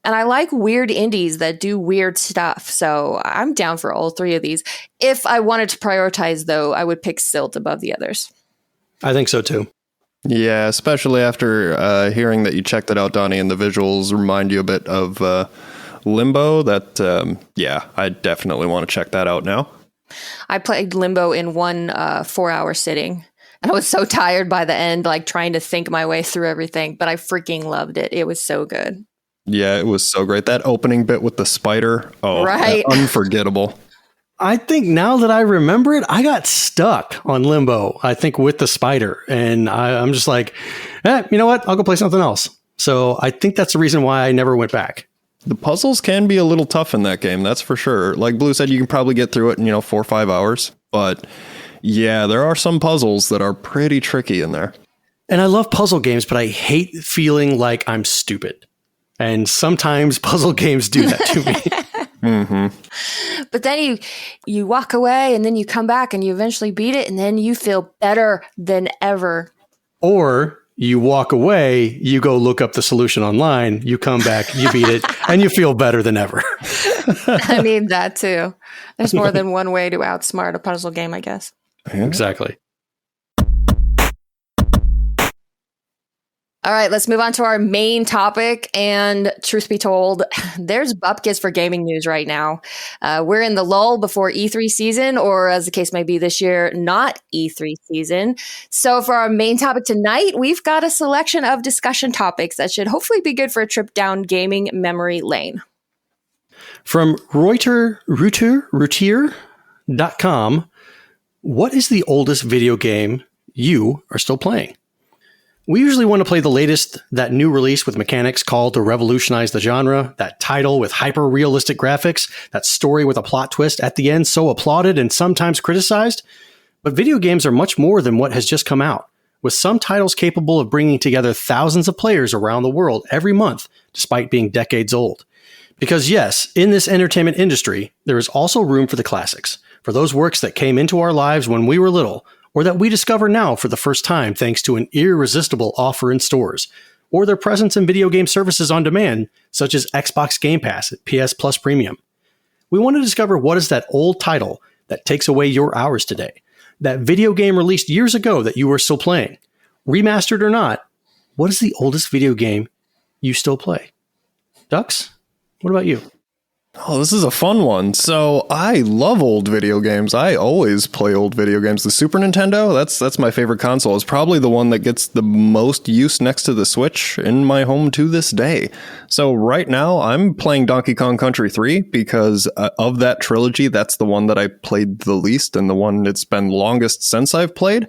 And I like weird indies that do weird stuff. So I'm down for all three of these. If I wanted to prioritize, though, I would pick Silt above the others. I think so too. Yeah, especially after hearing that you checked it out, Donnie, and the visuals remind you a bit of Limbo. I definitely want to check that out now. I played Limbo in one 4-hour sitting. And I was so tired by the end, like trying to think my way through everything, but I freaking loved it. It was so good. Yeah, it was so great. That opening bit with the spider. Oh, right. Unforgettable. I think now that I remember it, I got stuck on Limbo, I think, with the spider. And I'm just like, you know what? I'll go play something else. So I think that's the reason why I never went back. The puzzles can be a little tough in that game, that's for sure. Like Blue said, you can probably get through it in 4 or 5 hours. But yeah, there are some puzzles that are pretty tricky in there. And I love puzzle games, but I hate feeling like I'm stupid. And sometimes puzzle games do that to me. Mm-hmm. But then you walk away and then you come back and you eventually beat it and then you feel better than ever. Or you walk away, you go look up the solution online, you come back, you beat it, and you feel better than ever. I mean, that too. There's more than one way to outsmart a puzzle game, I guess. Yeah. Exactly. All right, let's move on to our main topic. And truth be told, there's bupkis for gaming news right now. We're in the lull before E3 season, or as the case may be this year, not E3 season. So for our main topic tonight, we've got a selection of discussion topics that should hopefully be good for a trip down gaming memory lane. From Reuters.com, what is the oldest video game you are still playing? We usually want to play the latest, that new release with mechanics called to revolutionize the genre, that title with hyper-realistic graphics, that story with a plot twist at the end so applauded and sometimes criticized. But video games are much more than what has just come out, with some titles capable of bringing together thousands of players around the world every month, despite being decades old. Because yes, in this entertainment industry, there is also room for the classics, for those works that came into our lives when we were little, or that we discover now for the first time thanks to an irresistible offer in stores, or their presence in video game services on demand, such as Xbox Game Pass at PS Plus Premium. We want to discover what is that old title that takes away your hours today, that video game released years ago that you are still playing. Remastered or not, what is the oldest video game you still play? Ducks, what about you? Oh, this is a fun one. So I love old video games. I always play old video games. The Super Nintendo, that's my favorite console. It's probably the one that gets the most use next to the Switch in my home to this day. So right now I'm playing Donkey Kong Country 3 because of that trilogy, that's the one that I played the least and the one it's been longest since I've played.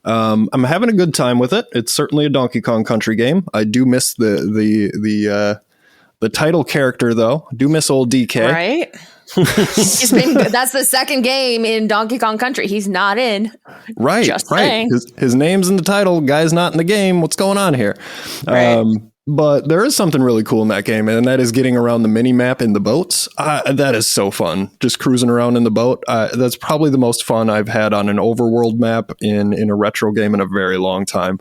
I'm having a good time with it. It's certainly a Donkey Kong Country game. I do miss the title character, though. I do miss old DK. Right? That's the second game in Donkey Kong Country. He's not in. Right, Just right. saying. His name's in the title. Guy's not in the game. What's going on here? Right. But there is something really cool in that game, and that is getting around the mini map in the boats. That is so fun. Just cruising around in the boat. That's probably the most fun I've had on an overworld map in a retro game in a very long time.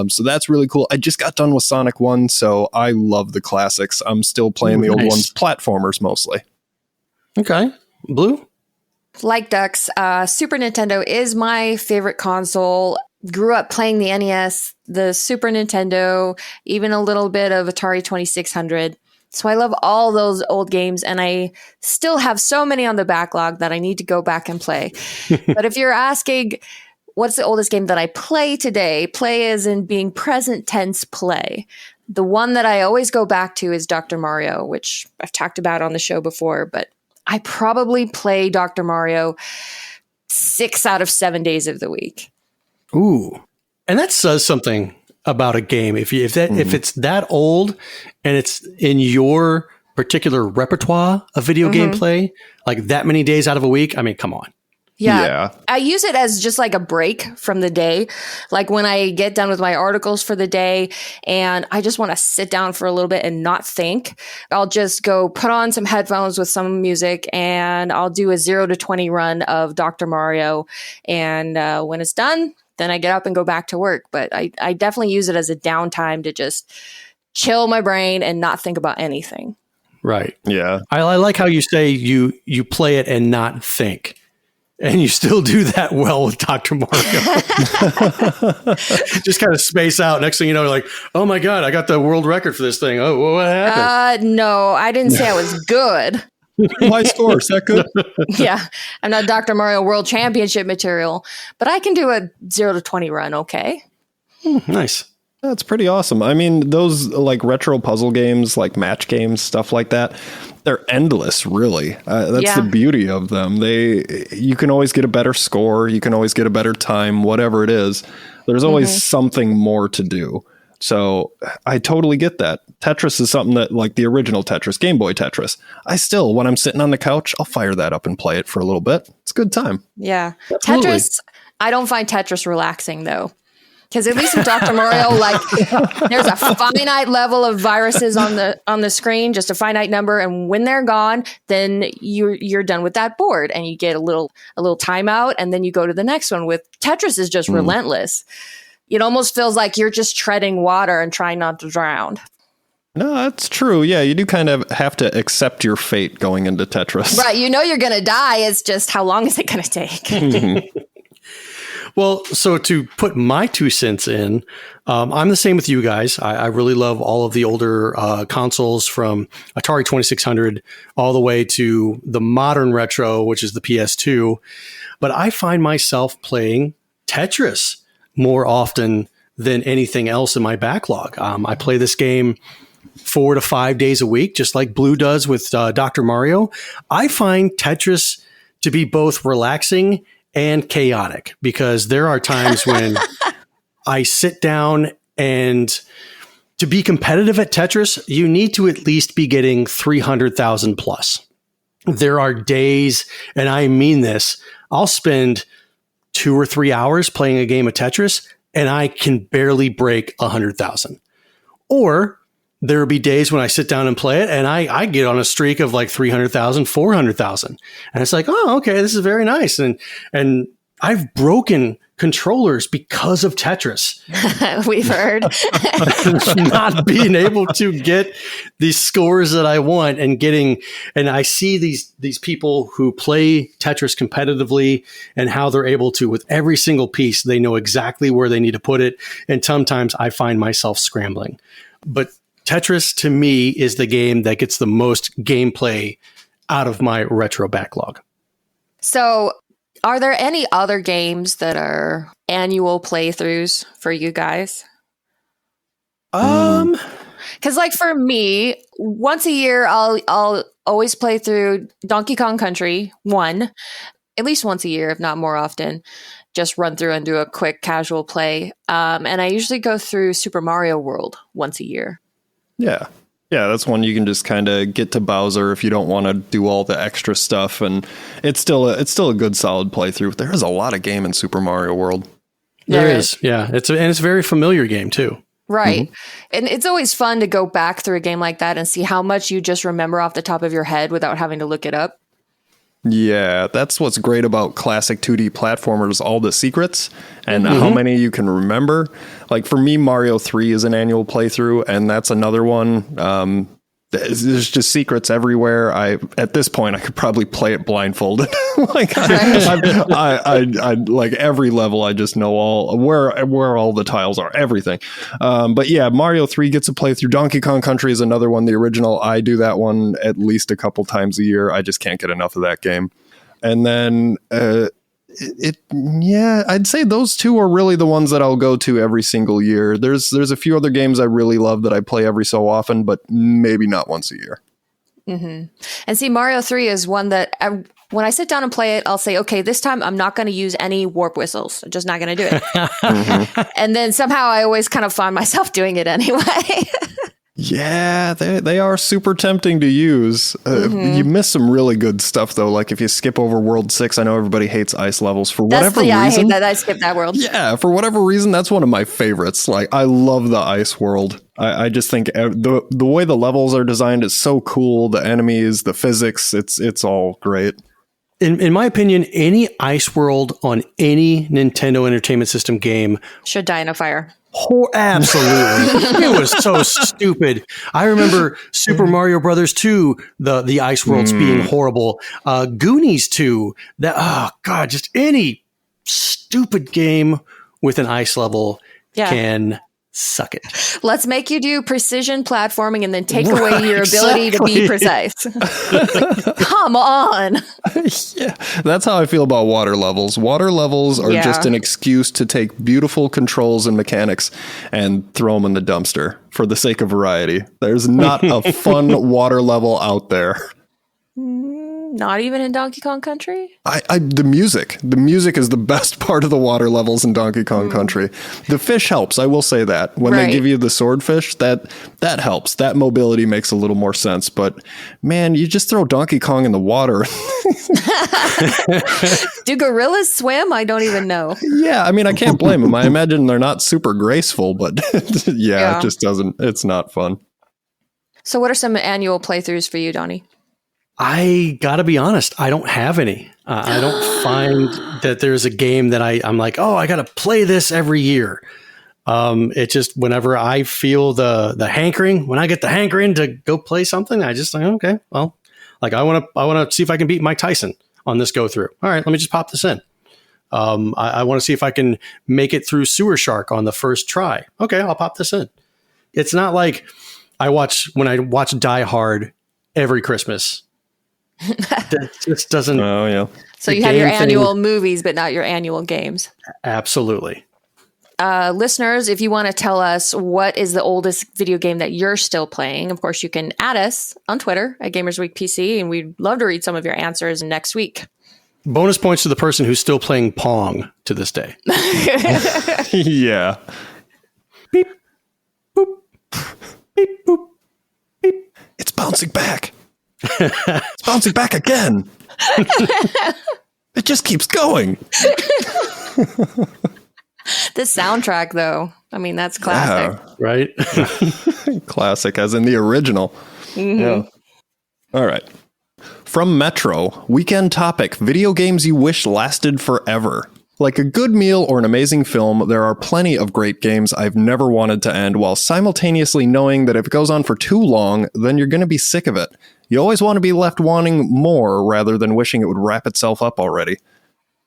So that's really cool. I just got done with Sonic 1, so I love the classics. I'm still playing the old ones, platformers mostly. Okay. Blue? Like Ducks, Super Nintendo is my favorite console. Grew up playing the NES, the Super Nintendo, even a little bit of Atari 2600. So I love all those old games, and I still have so many on the backlog that I need to go back and play. But if you're asking, what's the oldest game that I play today? Play as in being present tense play. The one that I always go back to is Dr. Mario, which I've talked about on the show before, but I probably play Dr. Mario 6 out of 7 days of the week. Ooh. And that says something about a game. If it's that old and it's in your particular repertoire of video game play, like that many days out of a week, I mean, come on. Yeah. I use it as just like a break from the day. Like when I get done with my articles for the day and I just want to sit down for a little bit and not think, I'll just go put on some headphones with some music and I'll do a 0 to 20 run of Dr. Mario. And when it's done, then I get up and go back to work. But I definitely use it as a downtime to just chill my brain and not think about anything. Right. Yeah. I like how you say you play it and not think. And you still do that well with Dr. Mario. Just kind of space out. Next thing you know, you're like, oh my God, I got the world record for this thing. Oh, what happened? No, I didn't say I was good. High score. Is that good? Yeah, I'm not Dr. Mario World Championship material, but I can do a 0 to 20 run. Okay. Nice. That's pretty awesome. I mean, those like retro puzzle games, like match games, stuff like that, they're endless, really. That's the beauty of them. You can always get a better score. You can always get a better time, whatever it is. There's always something more to do. So I totally get that. Tetris is something that, like the original Tetris, Game Boy Tetris, I still, when I'm sitting on the couch, I'll fire that up and play it for a little bit. It's a good time. Yeah. Absolutely. Tetris, I don't find Tetris relaxing, though. Because at least with Dr. Mario, like there's a finite level of viruses on the screen, just a finite number, and when they're gone, then you're done with that board, and you get a little timeout, and then you go to the next one. With Tetris is just relentless. It almost feels like you're just treading water and trying not to drown. No, that's true. Yeah, you do kind of have to accept your fate going into Tetris. Right, you're going to die. It's just how long is it going to take? Well, so to put my 2 cents in, I'm the same with you guys. I really love all of the older consoles from Atari 2600 all the way to the modern retro, which is the PS2. But I find myself playing Tetris more often than anything else in my backlog. I play this game 4 to 5 days a week, just like Blue does with Dr. Mario. I find Tetris to be both relaxing and chaotic, because there are times when I sit down, and to be competitive at Tetris, you need to at least be getting 300,000 plus. There are days, and I mean this, I'll spend 2 or 3 hours playing a game of Tetris and I can barely break 100,000. Or there will be days when I sit down and play it and I get on a streak of like 300,000, 400,000. And it's like, oh, okay, this is very nice. And I've broken controllers because of Tetris. We've heard. Not being able to get the scores that I want, and I see these people who play Tetris competitively and how they're able to, with every single piece, they know exactly where they need to put it. And sometimes I find myself scrambling. But Tetris, to me, is the game that gets the most gameplay out of my retro backlog. So, are there any other games that are annual playthroughs for you guys? Because, like, for me, once a year, I'll always play through Donkey Kong Country 1, at least once a year, if not more often. Just run through and do a quick casual play. And I usually go through Super Mario World once a year. Yeah. Yeah, that's one you can just kind of get to Bowser if you don't want to do all the extra stuff, and it's still a good solid playthrough. There is a lot of game in Super Mario World. There is, yeah. It's a very familiar game too. Right. And it's always fun to go back through a game like that and see how much you just remember off the top of your head without having to look it up. Yeah, that's what's great about classic 2D platformers, all the secrets and how many you can remember. Like for me, Mario 3 is an annual playthrough, and that's another one. There's just secrets everywhere. At this point, I could probably play it blindfolded. Like I like every level. I just know all where all the tiles are, everything. But yeah, Mario 3 gets a playthrough. Donkey Kong Country is another one. The original, I do that one at least a couple times a year. I just can't get enough of that game. And then I'd say those two are really the ones that I'll go to every single year. There's a few other games I really love that I play every so often, but maybe not once a year. Mm-hmm. And see, Mario 3 is one that when I sit down and play it, I'll say, okay, this time I'm not going to use any warp whistles. I'm just not going to do it. And then somehow I always kind of find myself doing it anyway. Yeah, they are super tempting to use. You miss some really good stuff, though. Like if you skip over World 6, I know everybody hates ice levels for whatever reason. I hate that I skipped that world. Yeah, for whatever reason, that's one of my favorites. Like I love the ice world. I just think the way the levels are designed is so cool. The enemies, the physics, it's all great. In my opinion, any Ice World on any Nintendo Entertainment System game should die in a fire. Absolutely. It was so stupid. I remember Super Mario Brothers 2, the Ice Worlds being horrible. Goonies 2, just any stupid game with an ice level can suck it. Let's make you do precision platforming and then take away your ability to be precise. Come on. Yeah, that's how I feel about water levels. Water levels are just an excuse to take beautiful controls and mechanics and throw them in the dumpster for the sake of variety. There's not a fun water level out there. Not even in Donkey Kong Country? The music is the best part of the water levels in Donkey Kong Country. The fish helps. I will say that when they give you the swordfish, that helps. That mobility makes a little more sense. But man, you just throw Donkey Kong in the water. Do gorillas swim? I don't even know. Yeah, I mean, I can't blame them. I imagine they're not super graceful, but it just doesn't. It's not fun. So, what are some annual playthroughs for you, Donnie? I gotta be honest, I don't have any. I don't find that there's a game that I'm like, oh, I gotta play this every year. It just, whenever I feel the hankering, when I get the hankering to go play something, I just like, okay, well, like I want to see if I can beat Mike Tyson on this go through. All right, let me just pop this in. I want to see if I can make it through Sewer Shark on the first try. Okay, I'll pop this in. It's not like when I watch Die Hard every Christmas. That just doesn't. Oh yeah. So you have your annual movies, but not your annual games. Absolutely. Listeners, if you want to tell us what is the oldest video game that you're still playing, of course you can add us on Twitter at GamersWeekPC, and we'd love to read some of your answers next week. Bonus points to the person who's still playing Pong to this day. Yeah. Beep, boop, beep, boop, beep. It's bouncing back. It's bouncing back again. It just keeps going. The soundtrack, though, I mean, that's classic. Yeah, right? Classic, as in the original. Mm-hmm. Yeah. All right. From Metro, weekend topic, video games you wish lasted forever. Like a good meal or an amazing film, there are plenty of great games I've never wanted to end, while simultaneously knowing that if it goes on for too long, then you're going to be sick of it. You always want to be left wanting more rather than wishing it would wrap itself up already.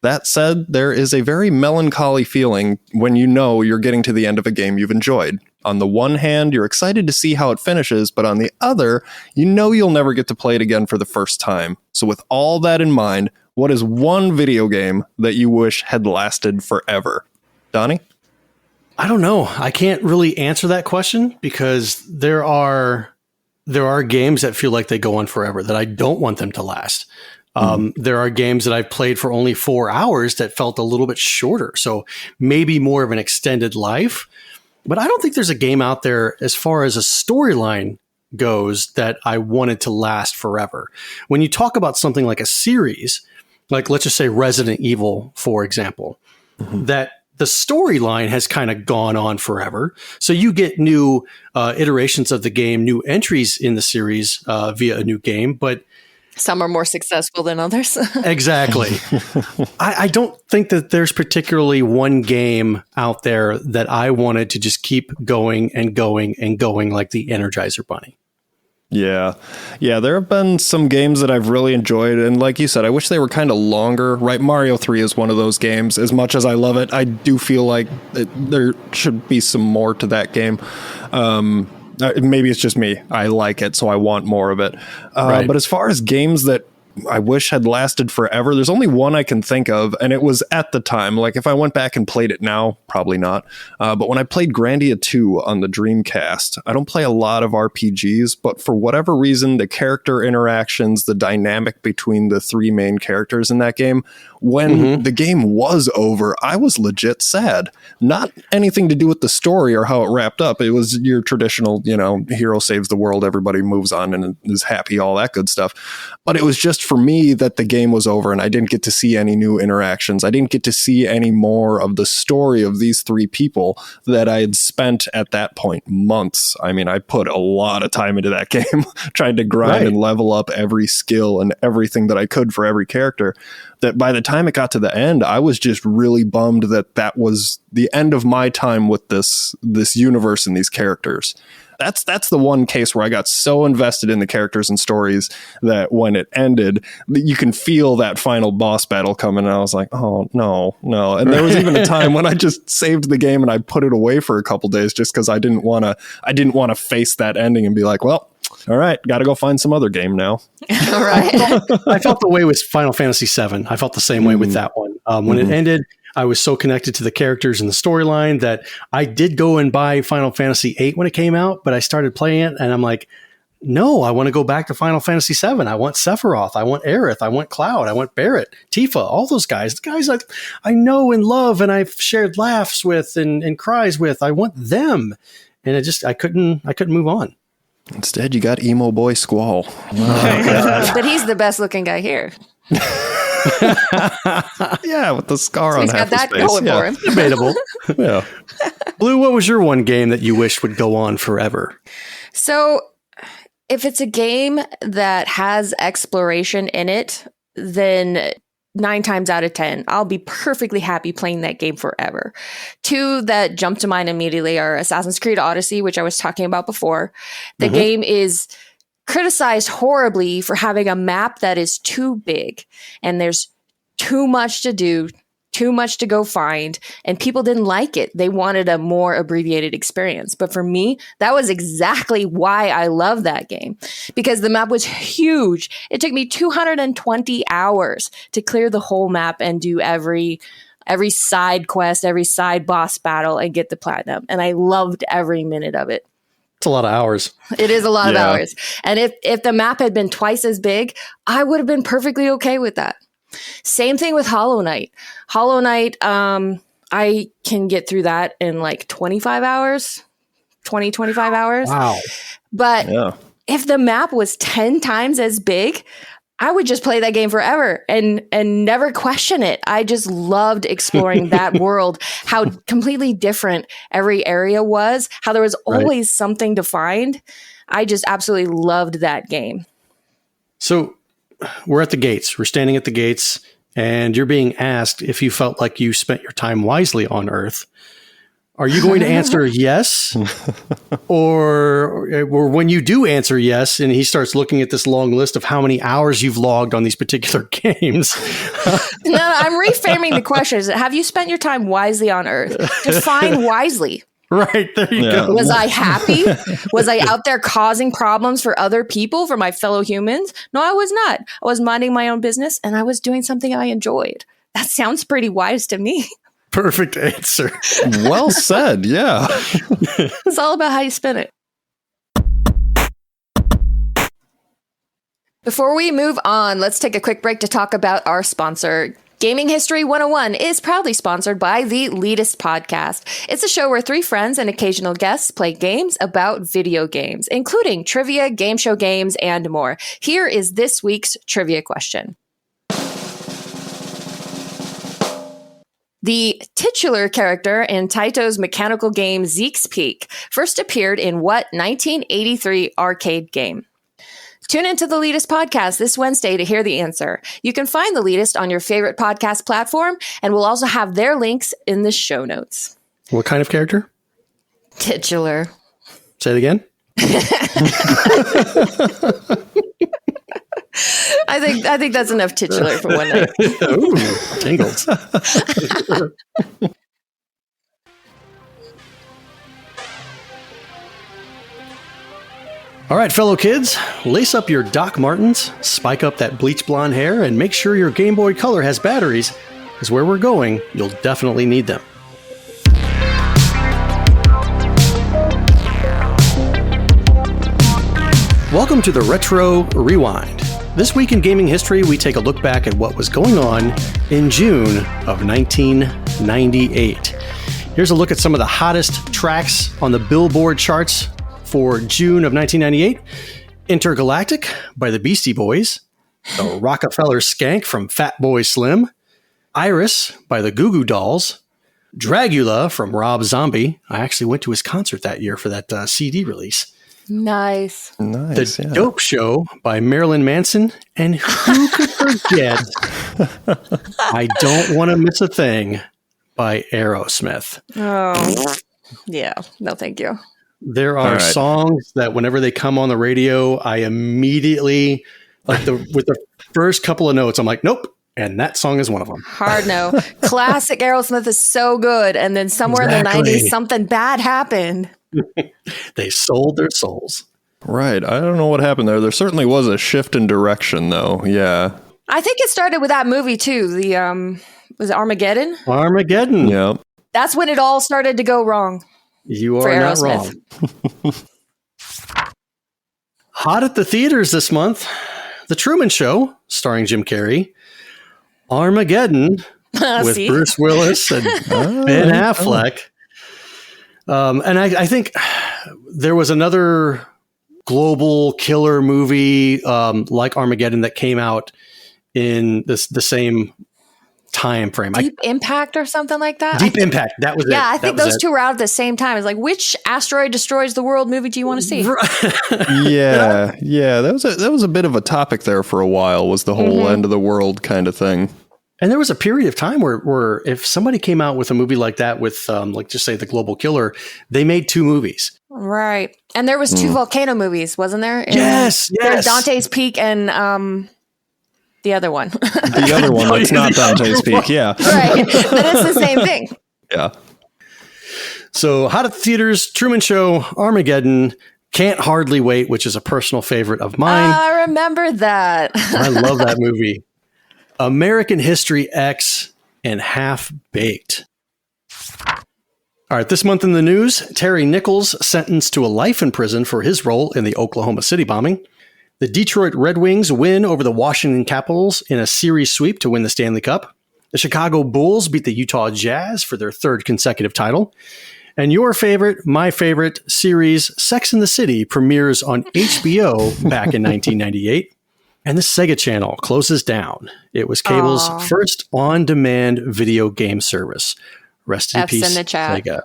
That said, there is a very melancholy feeling when you know you're getting to the end of a game you've enjoyed. On the one hand, you're excited to see how it finishes, but on the other, you know you'll never get to play it again for the first time. So with all that in mind, what is one video game that you wish had lasted forever? Donnie? I don't know. I can't really answer that question because there are games that feel like they go on forever that I don't want them to last. There are games that I've played for only 4 hours that felt a little bit shorter. So maybe more of an extended life. But I don't think there's a game out there as far as a storyline goes that I wanted to last forever. When you talk about something like a series, like let's just say Resident Evil, for example, that the storyline has kind of gone on forever. So you get new iterations of the game, new entries in the series via a new game, but some are more successful than others. Exactly. I don't think that there's particularly one game out there that I wanted to just keep going and going and going like the Energizer Bunny. Yeah. Yeah, there have been some games that I've really enjoyed. And like you said, I wish they were kind of longer, right? Mario 3 is one of those games. As much as I love it, I do feel like there should be some more to that game. Maybe it's just me. I like it, so I want more of it. Right. But as far as games that I wish had lasted forever, there's only one I can think of, and it was at the time. Like, if I went back and played it now, probably not. But when I played Grandia 2 on the Dreamcast, I don't play a lot of RPGs, but for whatever reason, the character interactions, the dynamic between the three main characters in that game, when the game was over, I was legit sad. Not anything to do with the story or how it wrapped up. It was your traditional, hero saves the world, everybody moves on and is happy, all that good stuff. But it was just for me that the game was over and I didn't get to see any new interactions. I didn't get to see any more of the story of these three people that I had spent at that point months. I mean, I put a lot of time into that game trying to grind and level up every skill and everything that I could for every character, that by the time it got to the end, I was just really bummed that that was the end of my time with this universe and these characters. That's the one case where I got so invested in the characters and stories that when it ended, you can feel that final boss battle coming. And I was like, oh, no. And there was even a time when I just saved the game and I put it away for a couple days just because I didn't want to face that ending and be like, well, all right, got to go find some other game now. All right. I felt the way with Final Fantasy VII. I felt the same way with that one. When it ended, I was so connected to the characters and the storyline that I did go and buy Final Fantasy VIII when it came out, but I started playing it and I'm like, no, I want to go back to Final Fantasy VII. I want Sephiroth. I want Aerith. I want Cloud. I want Barrett, Tifa, all those guys. The guys I know and love and I've shared laughs with and cries with. I want them. And I couldn't move on. Instead, you got Emo Boy Squall. But he's the best looking guy here. Yeah, with the scar So on he's got half his that face. going for him. Debatable. Yeah. Blue, what was your one game that you wished would go on forever? So if it's a game that has exploration in it, then 9 times out of 10, I'll be perfectly happy playing that game forever. 2 that jump to mind immediately are Assassin's Creed Odyssey, which I was talking about before. The game is criticized horribly for having a map that is too big and there's too much to do, too much to go find, and people didn't like it. They wanted a more abbreviated experience. But for me, that was exactly why I love that game, because the map was huge. It took me 220 hours to clear the whole map and do every side quest, every side boss battle and get the platinum. And I loved every minute of it. It's a lot of hours. It is a lot of hours. And if the map had been twice as big, I would have been perfectly okay with that. Same thing with Hollow Knight. Hollow Knight, I can get through that in like 25 hours. Wow. But if the map was 10 times as big, I would just play that game forever and never question it. I just loved exploring that world, how completely different every area was, how there was always something to find. I just absolutely loved that game. So we're at the gates. We're standing at the gates, and you're being asked if you felt like you spent your time wisely on Earth. Are you going to answer yes? Or when you do answer yes, and he starts looking at this long list of how many hours you've logged on these particular games. No, I'm reframing the question. Is it, have you spent your time wisely on Earth? Define wisely. Right, there you go. Was I happy? Was I out there causing problems for other people, for my fellow humans? No, I was not. I was minding my own business, and I was doing something I enjoyed. That sounds pretty wise to me. Perfect answer. Well said. Yeah. It's all about how you spin it. Before we move on, let's take a quick break to talk about our sponsor. Gaming History 101 is proudly sponsored by the Elitist Podcast. It's a show where 3 friends and occasional guests play games about video games, including trivia, game show games, and more. Here is this week's trivia question. The titular character in Taito's mechanical game Zeke's Peak first appeared in what 1983 arcade game? Tune into the Elitist Podcast this Wednesday to hear the answer. You can find the Elitist on your favorite podcast platform, and we'll also have their links in the show notes. What kind of character? Titular. Say it again. I think that's enough titular for one night. Ooh, tingles. All right, fellow kids, lace up your Doc Martens, spike up that bleach blonde hair, and make sure your Game Boy Color has batteries, because where we're going, you'll definitely need them. Welcome to the Retro Rewind. This week in gaming history, we take a look back at what was going on in June of 1998. Here's a look at some of the hottest tracks on the Billboard charts for June of 1998. Intergalactic by the Beastie Boys, The Rockefeller Skank from Fatboy Slim, Iris by the Goo Goo Dolls, Dragula from Rob Zombie. I actually went to his concert that year for that CD release. Nice. The Dope Show by Marilyn Manson. And who could forget I Don't Want to Miss a Thing by Aerosmith. Oh, yeah. No, thank you. There are songs that whenever they come on the radio, I immediately, with the first couple of notes, I'm like, nope. And that song is one of them. Hard no. Classic Aerosmith is so good. And then somewhere in the 90s, something bad happened. They sold their souls. Right. I don't know what happened there. There certainly was a shift in direction, though. Yeah. I think it started with that movie, too. The, was it Armageddon? Armageddon. Yeah. That's when it all started to go wrong. You are not wrong. Hot at the theaters this month. The Truman Show, starring Jim Carrey. Armageddon with Bruce Willis and Ben Affleck. And I think there was another global killer movie like Armageddon that came out in the same time frame. Deep Impact or something like that? Deep Impact. That was it. Yeah, I think those two were out at the same time. It's like, which asteroid destroys the world movie do you want to see? Yeah. That was a bit of a topic there for a while, was the whole end of the world kind of thing. And there was a period of time where if somebody came out with a movie like that with, like, just say The Global Killer, they made 2 movies. Right. And there was 2 volcano movies, wasn't there? Yes. There's Dante's Peak and the other one. The other one that's not Dante's Peak, yeah. Right. But it's the same thing. Yeah. So Hot at the Theaters, Truman Show, Armageddon, Can't Hardly Wait, which is a personal favorite of mine. I remember that. I love that movie. American History X, and Half Baked. All right, this month in the news, Terry Nichols sentenced to a life in prison for his role in the Oklahoma City bombing. The Detroit Red Wings win over the Washington Capitals in a series sweep to win the Stanley Cup. The Chicago Bulls beat the Utah Jazz for their 3rd consecutive title. And your favorite, my favorite series, Sex and the City, premieres on HBO back in 1998. And the Sega Channel closes down. It was cable's first on-demand video game service. Rest in peace, Sega.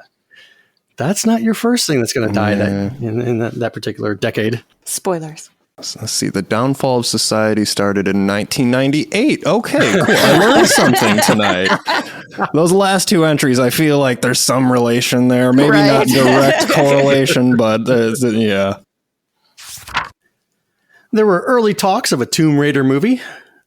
That's not your first thing that's going to die in that particular decade. Spoilers. Let's see. The downfall of society started in 1998. Okay, cool. I learned something tonight. Those last 2 entries, I feel like there's some relation there. Maybe not direct correlation, but yeah. There were early talks of a Tomb Raider movie.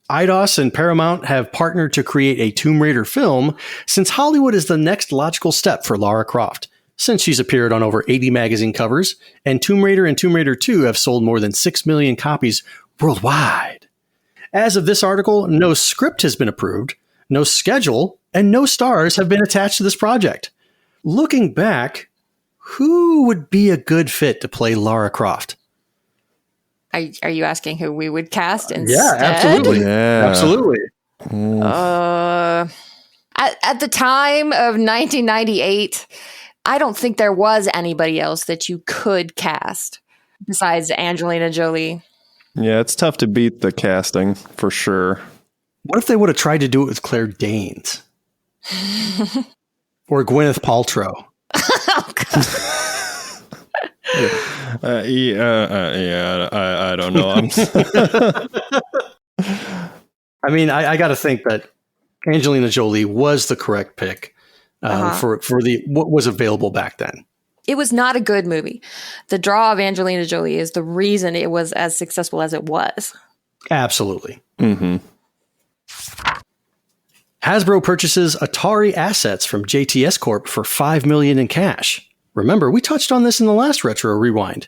Eidos and Paramount have partnered to create a Tomb Raider film since Hollywood is the next logical step for Lara Croft, since she's appeared on over 80 magazine covers, and Tomb Raider and Tomb Raider 2 have sold more than 6 million copies worldwide. As of this article, no script has been approved, no schedule, and no stars have been attached to this project. Looking back, who would be a good fit to play Lara Croft? Are you asking who we would cast instead? Yeah, absolutely. Yeah. Absolutely. At the time of 1998, I don't think there was anybody else that you could cast besides Angelina Jolie. Yeah, it's tough to beat the casting, for sure. What if they would have tried to do it with Claire Danes? Or Gwyneth Paltrow? Oh, God. I don't know. I mean, I got to think that Angelina Jolie was the correct pick for what was available back then. It was not a good movie. The draw of Angelina Jolie is the reason it was as successful as it was. Absolutely. Mm-hmm. Hasbro purchases Atari assets from JTS Corp for $5 million in cash. Remember, we touched on this in the last Retro Rewind.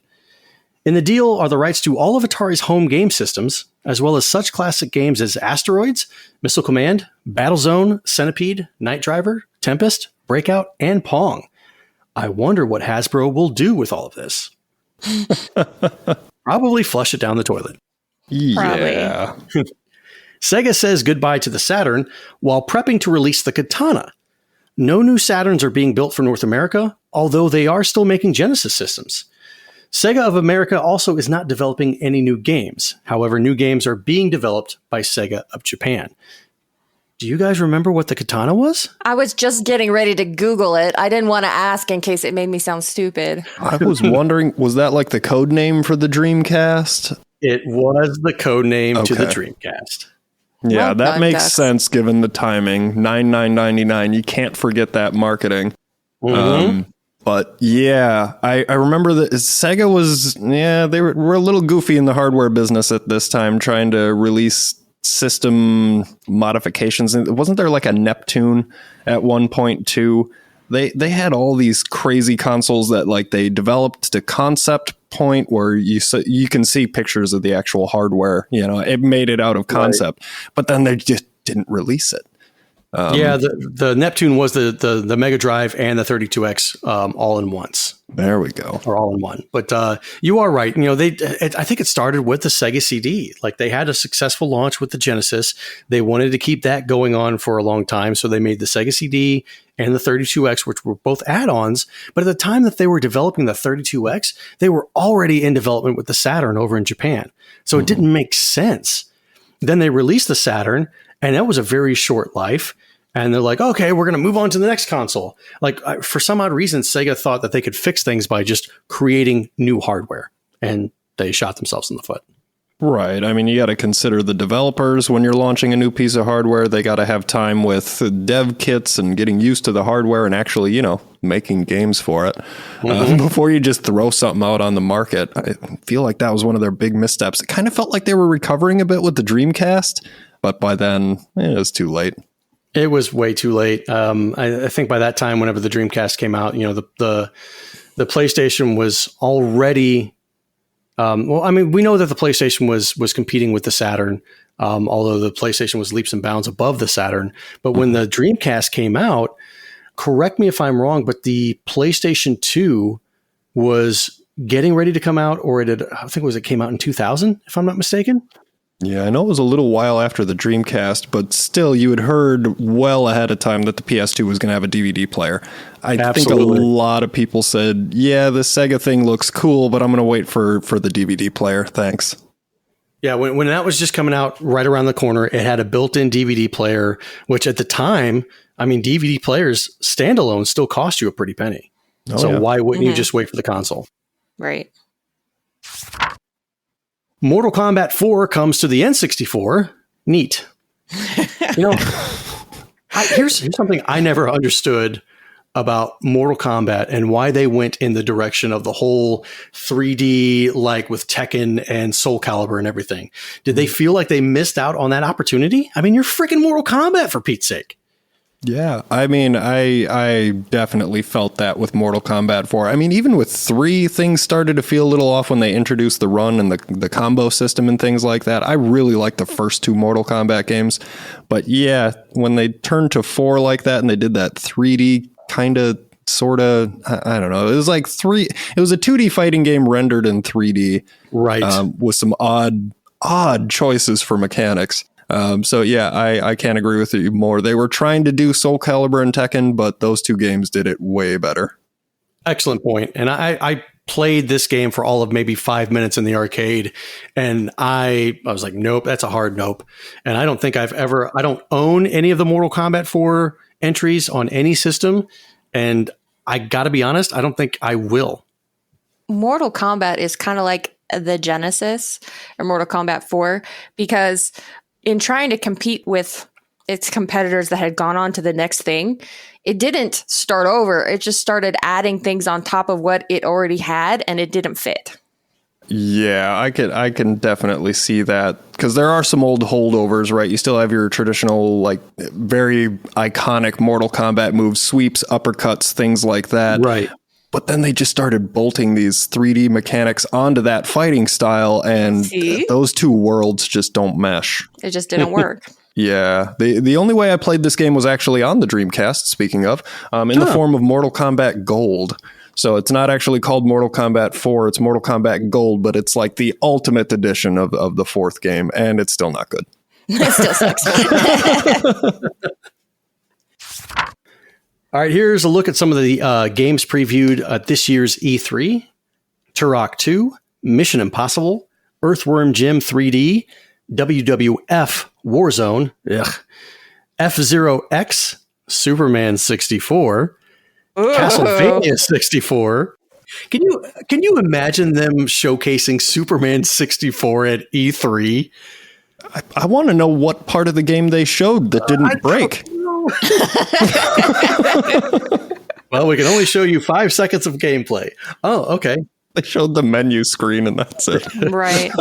In the deal are the rights to all of Atari's home game systems, as well as such classic games as Asteroids, Missile Command, Battlezone, Centipede, Night Driver, Tempest, Breakout, and Pong. I wonder what Hasbro will do with all of this. Probably flush it down the toilet. Yeah. Sega says goodbye to the Saturn while prepping to release the Katana. No new Saturns are being built for North America, although they are still making Genesis systems. Sega of America also is not developing any new games. However, new games are being developed by Sega of Japan. Do you guys remember what the katana was? I was just getting ready to Google it. I didn't want to ask in case it made me sound stupid. I was wondering, was that like the code name for the Dreamcast? It was the code name to the Okay. Dreamcast. Yeah, Well that done, makes Gus. sense given the timing. 99.99. You can't forget that marketing. But yeah, I remember that Sega was, they were a little goofy in the hardware business at this time, trying to release system modifications. And wasn't there like a Neptune at one point too? They had all these crazy consoles that like they developed to concept point where you can see pictures of the actual hardware. You know, it made it out of concept, but then they just didn't release it. The Neptune was the Mega Drive and the 32X all in once. There we go. Or all in one. But you are right. You know, I think it started with the Sega CD. Like they had a successful launch with the Genesis. They wanted to keep that going on for a long time. So they made the Sega CD and the 32X, which were both add-ons. But at the time that they were developing the 32X, they were already in development with the Saturn over in Japan. So it didn't make sense. Then they released the Saturn, and that was a very short life. And they're like, okay, we're going to move on to the next console. Like for some odd reason, Sega thought that they could fix things by just creating new hardware, and they shot themselves in the foot. Right. I mean, you got to consider the developers when you're launching a new piece of hardware. They got to have time with dev kits and getting used to the hardware and actually, you know, making games for it before you just throw something out on the market. I feel like that was one of their big missteps. It kind of felt like they were recovering a bit with the Dreamcast, but by then it was too late. It was way too late. I think by that time, whenever the Dreamcast came out, you know, the PlayStation was already. Well, I mean, we know that the PlayStation was competing with the Saturn, although the PlayStation was leaps and bounds above the Saturn. But when the Dreamcast came out, correct me if I'm wrong, but the PlayStation 2 was getting ready to come out, or it came out in 2000, if I'm not mistaken. Yeah, I know it was a little while after the Dreamcast, but still, you had heard well ahead of time that the PS2 was going to have a DVD player. I think a lot of people said, yeah, the Sega thing looks cool, but I'm going to wait for the DVD player. Thanks. Yeah, when that was just coming out right around the corner, it had a built-in DVD player, which at the time, I mean, DVD players standalone still cost you a pretty penny. Why wouldn't you just wait for the console? Right. Mortal Kombat 4 comes to the N64. Neat. You know, here's something I never understood about Mortal Kombat and why they went in the direction of the whole 3D, like with Tekken and Soul Calibur and everything. Did they feel like they missed out on that opportunity? I mean, you're freaking Mortal Kombat, for Pete's sake. Yeah, I mean, I definitely felt that with Mortal Kombat 4. I mean, even with 3, things started to feel a little off when they introduced the run and the combo system and things like that. I really liked the first 2 Mortal Kombat games. But yeah, when they turned to 4 like that and they did that 3D kind of, sort of, I don't know. It was like it was a 2D fighting game rendered in 3D. Right. With some odd choices for mechanics. So yeah, I can't agree with you more. They were trying to do Soul Calibur and Tekken, but those 2 games did it way better. Excellent point. And I played this game for all of maybe 5 minutes in the arcade, and I was like, nope, that's a hard nope. And I don't think I don't own any of the Mortal Kombat 4 entries on any system. And I got to be honest, I don't think I will. Mortal Kombat is kind of like the Genesis or Mortal Kombat 4, because in trying to compete with its competitors that had gone on to the next thing, it didn't start over. It just started adding things on top of what it already had, and it didn't fit. Yeah, I can definitely see that, because there are some old holdovers, right? You still have your traditional, like, very iconic Mortal Kombat moves, sweeps, uppercuts, things like that. Right. But then they just started bolting these 3D mechanics onto that fighting style, and those 2 worlds just don't mesh. It just didn't work. Yeah. The only way I played this game was actually on the Dreamcast, speaking of, in the form of Mortal Kombat Gold. So it's not actually called Mortal Kombat 4, it's Mortal Kombat Gold, but it's like the ultimate edition of the 4th game, and it's still not good. It still sucks. All right, here's a look at some of the games previewed at this year's E3. Turok 2, Mission Impossible, Earthworm Jim 3D, WWF Warzone, F-Zero X, Superman 64, Castlevania 64. Can you imagine them showcasing Superman 64 at E3? I want to know what part of the game they showed that didn't break. Well, we can only show you 5 seconds of gameplay. Oh, okay. They showed the menu screen and that's it. Right.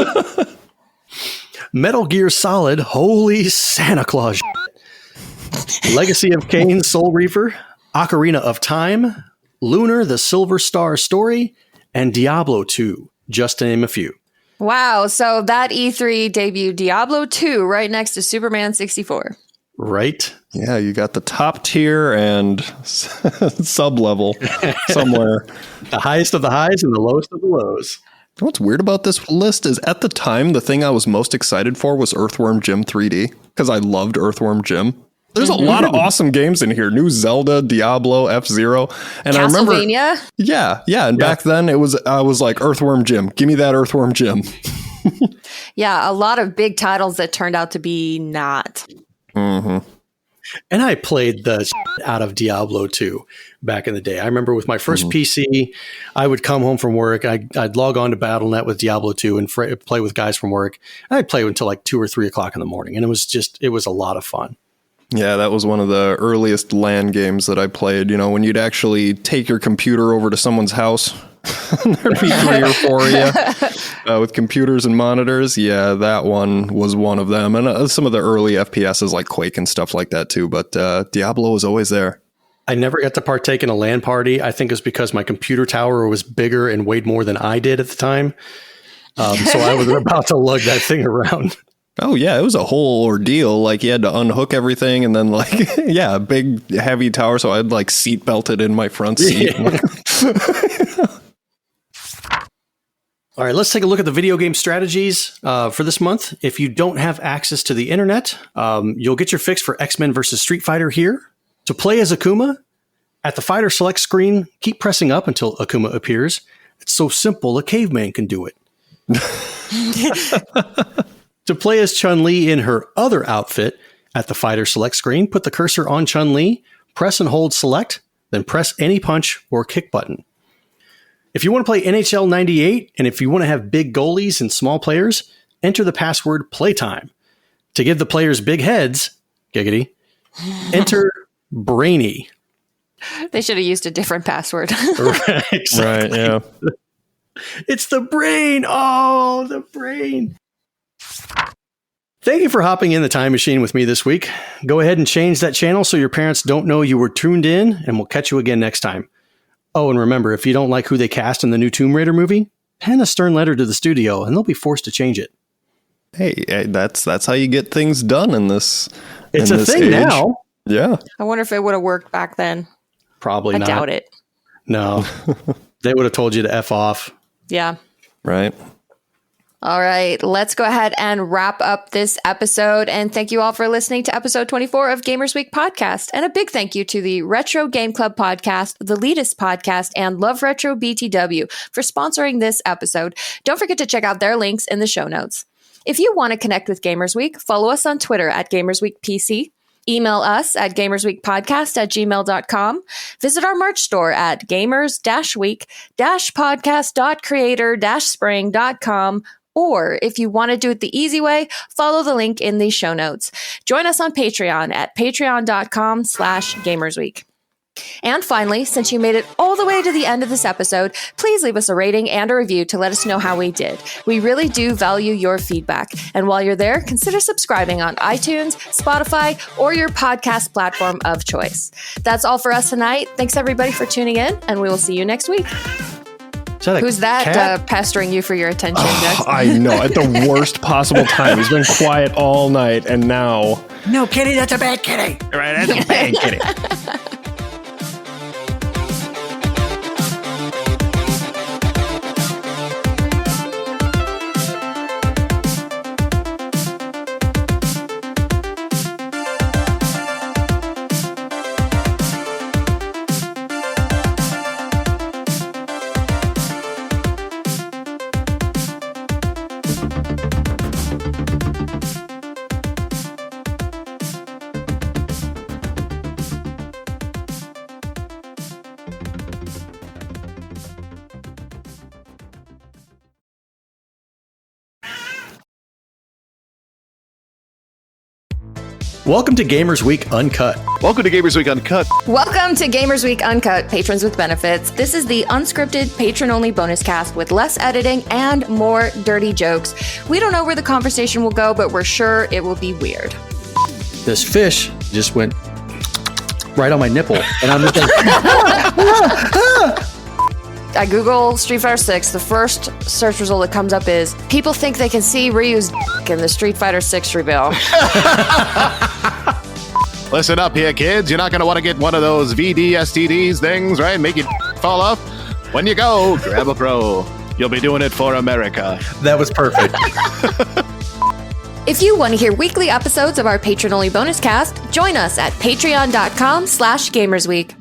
Metal Gear Solid, holy Santa Claus. Legacy of Kain, Soul Reaper, Ocarina of Time, Lunar, the Silver Star Story, and Diablo 2, just to name a few. Wow. So that E3 debuted Diablo 2 right next to Superman 64. Right? Yeah, you got the top tier and sub level somewhere. The highest of the highs and the lowest of the lows. What's weird about this list is at the time, the thing I was most excited for was Earthworm Jim 3D because I loved Earthworm Jim. There's a lot of awesome games in here. New Zelda, Diablo, F-Zero. And I remember. Yeah. And back then I was like, Earthworm Jim. Give me that Earthworm Jim. Yeah, a lot of big titles that turned out to be not. Mm-hmm. And I played the out of Diablo 2 back in the day. I remember with my first PC, I would come home from work. I'd log on to Battle.net with Diablo 2 and play with guys from work. I'd play until like 2 or 3 o'clock in the morning. And it was a lot of fun. Yeah, that was one of the earliest LAN games that I played. You know, when you'd actually take your computer over to someone's house, there'd be 3 or 4 of you with computers and monitors. Yeah, that one was one of them. And some of the early FPSs like Quake and stuff like that too. But Diablo was always there. I never got to partake in a LAN party. I think it was because my computer tower was bigger and weighed more than I did at the time. So I was about to lug that thing around. Oh, yeah, it was a whole ordeal. Like, you had to unhook everything and then, like, yeah, a big, heavy tower. So I'd, like, seat belted in my front seat. Yeah. All right, let's take a look at the video game strategies for this month. If you don't have access to the internet, you'll get your fix for X-Men versus Street Fighter here. To play as Akuma, at the fighter select screen, keep pressing up until Akuma appears. It's so simple, a caveman can do it. To play as Chun-Li in her other outfit, at the fighter select screen, put the cursor on Chun-Li, press and hold select, then press any punch or kick button. If you want to play NHL 98, and if you want to have big goalies and small players, enter the password playtime. To give the players big heads, giggity, enter brainy. They should have used a different password. Right, exactly. Right, yeah. It's the brain. Oh, the brain. Thank you for hopping in the time machine with me this week. Go ahead and change that channel so your parents don't know you were tuned in, and we'll catch you again next time. Oh, and remember, if you don't like who they cast in the new Tomb Raider movie, pen a stern letter to the studio, and they'll be forced to change it. Hey, that's how you get things done in this. It's a thing now. Yeah. I wonder if it would have worked back then. Probably not. I doubt it. No. They would have told you to F off. Yeah. Right. All right, let's go ahead and wrap up this episode. And thank you all for listening to episode 24 of Gamers Week Podcast. And a big thank you to the Retro Game Club Podcast, the Leadist Podcast, and Love Retro BTW for sponsoring this episode. Don't forget to check out their links in the show notes. If you want to connect with Gamers Week, follow us on Twitter at GamersWeekPC. Email us at gamersweekpodcast@gmail.com. Visit our merch store at gamers-week-podcast.creator-spring.com. Or if you want to do it the easy way, follow the link in the show notes. Join us on Patreon at patreon.com/gamersweek. And finally, since you made it all the way to the end of this episode, please leave us a rating and a review to let us know how we did. We really do value your feedback. And while you're there, consider subscribing on iTunes, Spotify, or your podcast platform of choice. That's all for us tonight. Thanks everybody for tuning in, and we will see you next week. Who's that pestering you for your attention? I know, at the worst possible time. He's been quiet all night, and now... No, kitty, that's a bad kitty. Right, that's a bad kitty. Welcome to Gamers Week Uncut. Welcome to Gamers Week Uncut. Welcome to Gamers Week Uncut, patrons with benefits. This is the unscripted, patron-only bonus cast with less editing and more dirty jokes. We don't know where the conversation will go, but we're sure it will be weird. This fish just went right on my nipple, and I'm just like, I Google Street Fighter 6. The first search result that comes up is people think they can see Ryu's dick in the Street Fighter 6 reveal. Listen up here, kids. You're not going to want to get one of those VDSTDs things, right? Make it fall off. When you go, grab a pro. You'll be doing it for America. that was perfect. If you want to hear weekly episodes of our patron-only bonus cast, join us at patreon.com/gamersweek.